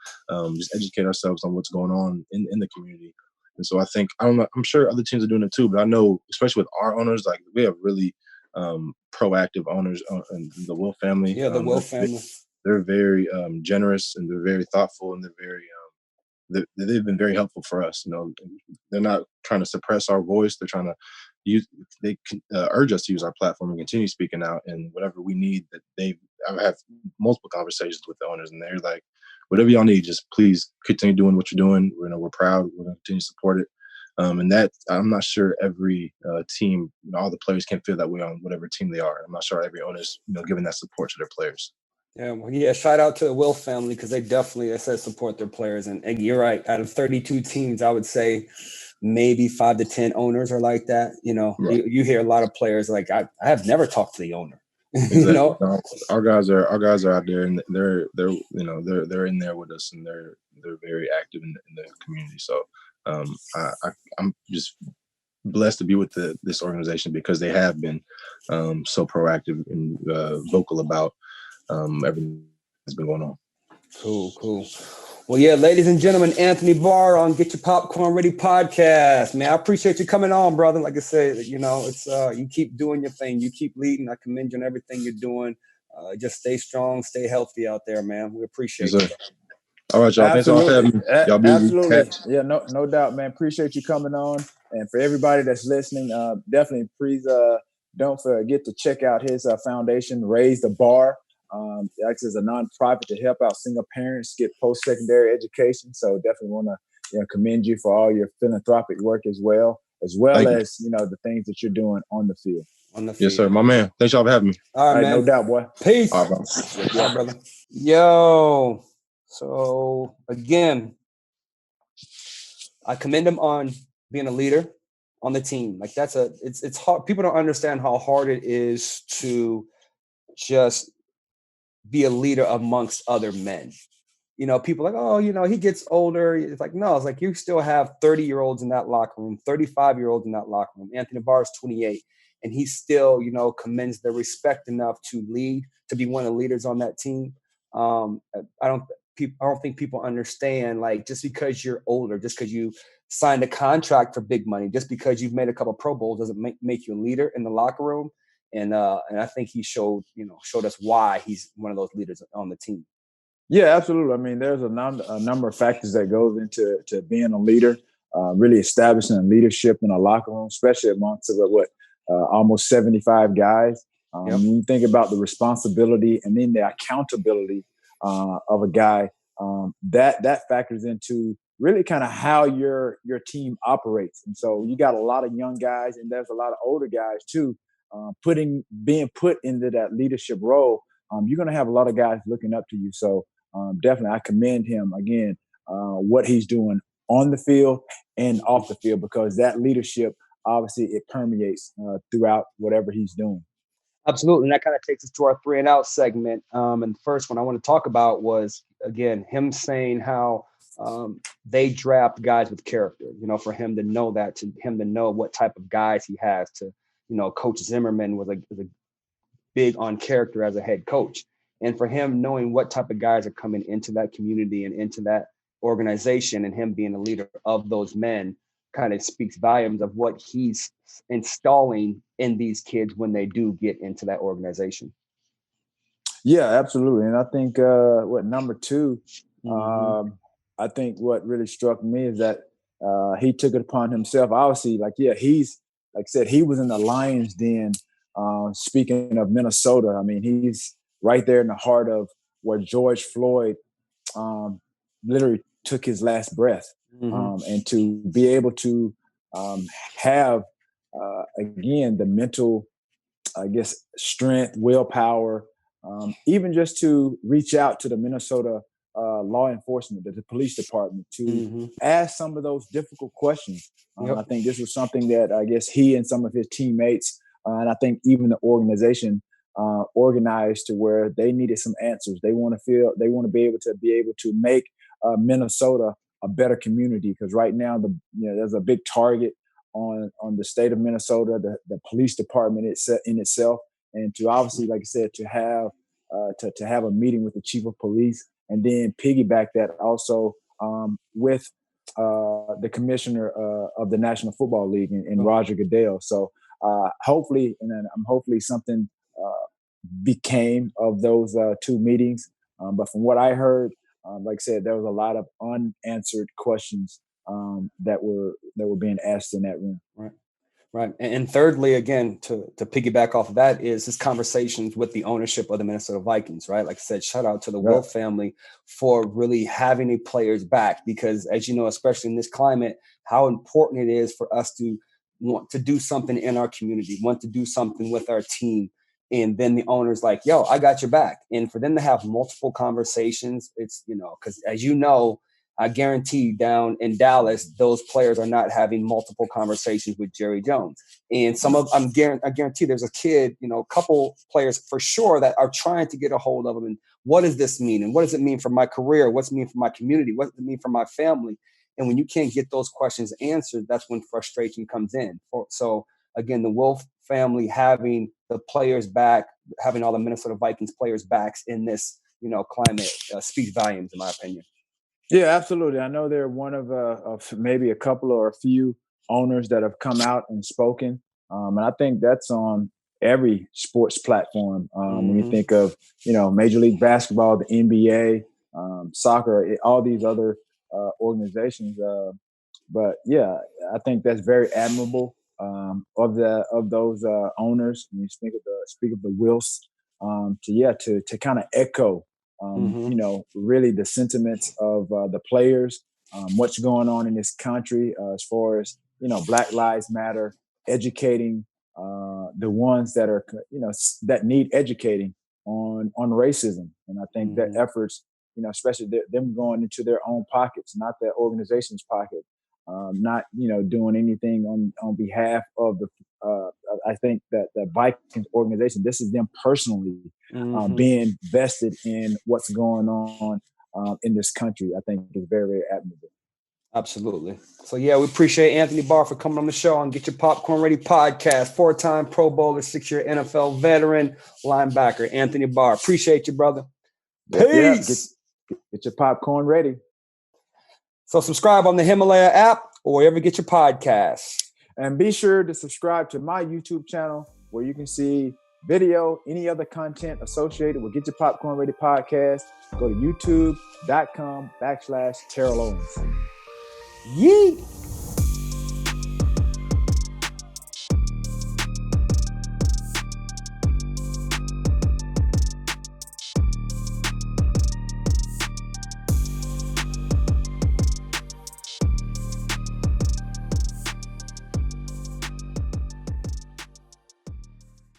just educate ourselves on what's going on in the community. And so I think I'm sure other teams are doing it too, but I know especially with our owners, like we have really proactive owners in the Will family. Yeah, the Will family. They're very generous and they're very thoughtful and they're very they've been very helpful for us. You know, they're not trying to suppress our voice. They're trying to urge us to use our platform and continue speaking out and whatever we need. I've had multiple conversations with the owners and they're like, whatever y'all need, just please continue doing what you're doing. We're proud. We're going to continue to support it. And that I'm not sure every team, all the players can feel that way on whatever team they are. I'm not sure every owner's, giving that support to their players. Yeah, shout out to the Will family because they definitely, support their players. And you're right. Out of 32 teams, I would say maybe 5 to 10 owners are like that. You hear a lot of players like, I have never talked to the owner. Exactly. Our guys are out there and they're in there with us and they're very active in the community. So I'm just blessed to be with this organization because they have been so proactive and vocal about everything that's been going on. Cool. Well, yeah, ladies and gentlemen, Anthony Barr on Getcha Popcorn Ready podcast. Man, I appreciate you coming on, brother. Like I said, it's you keep doing your thing. You keep leading. I commend you on everything you're doing. Just stay strong, stay healthy out there, man. We appreciate you. All right, y'all. Absolutely. Thanks for having me. Absolutely. Yeah, no doubt, man. Appreciate you coming on. And for everybody that's listening, definitely please don't forget to check out his foundation, Raise the Bar. It acts as a nonprofit to help out single parents get post-secondary education. So definitely want to commend you for all your philanthropic work as well as the things that you're doing on the field. Yes, sir. My man. Thanks y'all for having me. All right, man. No doubt, boy. Peace. All right, bro. Brother. Yo. So again, I commend him on being a leader on the team. Like it's hard. People don't understand how hard it is to just be a leader amongst other men. People are like, oh, he gets older. It's like, no, it's like you still have 30-year-olds in that locker room, 35-year-olds in that locker room. Anthony Barr is 28, and he still, commends the respect enough to lead, to be one of the leaders on that team. I don't think people understand, like, just because you're older, just because you signed a contract for big money, just because you've made a couple of Pro Bowls doesn't make you a leader in the locker room. And I think he showed us why he's one of those leaders on the team. Yeah, absolutely. I mean, there's a number of factors that goes into being a leader, really establishing a leadership in a locker room, especially amongst almost 75 guys. When you think about the responsibility and then the accountability of a guy, that factors into really kind of how your team operates. And so you got a lot of young guys, and there's a lot of older guys too. Being put into that leadership role, you're going to have a lot of guys looking up to you. So definitely, I commend him again, what he's doing on the field and off the field, because that leadership, obviously, it permeates throughout whatever he's doing. Absolutely. And that kind of takes us to our 3 and Out segment. And the first one I want to talk about was, again, him saying how they draft guys with character, for him to know that, to him to know what type of guys he has to, Coach Zimmerman was a big on character as a head coach. And for him knowing what type of guys are coming into that community and into that organization, and him being a leader of those men, kind of speaks volumes of what he's installing in these kids when they do get into that organization. Yeah, absolutely. And I think number two, I think what really struck me is that he took it upon himself. Obviously, he's like I said, he was in the lion's den. Speaking of Minnesota, I mean, he's right there in the heart of where George Floyd literally took his last breath. And to be able to have, again, the mental, I guess, strength, willpower, even just to reach out to the Minnesota law enforcement, the police department, to ask some of those difficult questions. I think this was something that I guess he and some of his teammates, and I think even the organization organized to where they needed some answers. They want to be able to make Minnesota a better community, because right now there's a big target on the state of Minnesota, the police department in itself, and to obviously, like I said, to have a meeting with the chief of police, and then piggyback that also with the commissioner of the National Football League in Roger Goodell. So hopefully something became of those two meetings. But from what I heard, like I said, there was a lot of unanswered questions that were being asked in that room. Right. And thirdly, again, to piggyback off of that, is his conversations with the ownership of the Minnesota Vikings, right? Like I said, shout out to the Wilf family for really having the players back, because as you know, especially in this climate, how important it is for us to want to do something in our community, want to do something with our team. And then the owner's like, yo, I got your back. And for them to have multiple conversations, it's, because as you know, I guarantee down in Dallas, those players are not having multiple conversations with Jerry Jones. And I guarantee there's a kid, a couple players for sure that are trying to get a hold of him. And what does this mean? And what does it mean for my career? What's it mean for my community? What does it mean for my family? And when you can't get those questions answered, that's when frustration comes in. So again, the Wolf family having the players back, having all the Minnesota Vikings players backs in this, climate speaks volumes, in my opinion. Yeah, absolutely. I know they're one of maybe a couple or a few owners that have come out and spoken. And I think that's on every sports platform. When you think of, Major League Basketball, the NBA, soccer, all these other organizations. But yeah, I think that's very admirable of those owners. When you speak of the Wilfs, to kind of echo really the sentiments of the players, what's going on in this country as far as, Black Lives Matter, educating the ones that are, that need educating on racism. And I think that efforts, especially them going into their own pockets, not their organization's pocket, not, doing anything on behalf of the, I think that the Vikings organization, this is them personally being vested in what's going on in this country. I think is very, very admirable. Absolutely. So yeah, we appreciate Anthony Barr for coming on the show on Getcha Popcorn Ready podcast. 4-time Pro Bowler, 6-year NFL veteran, linebacker, Anthony Barr. Appreciate you, brother. Peace. Get your popcorn ready. So subscribe on the Himalaya app or wherever you get your podcasts. And be sure to subscribe to my YouTube channel where you can see video, any other content associated with Get Your Popcorn Ready podcast. Go to youtube.com/Terrell Owens. Yeet.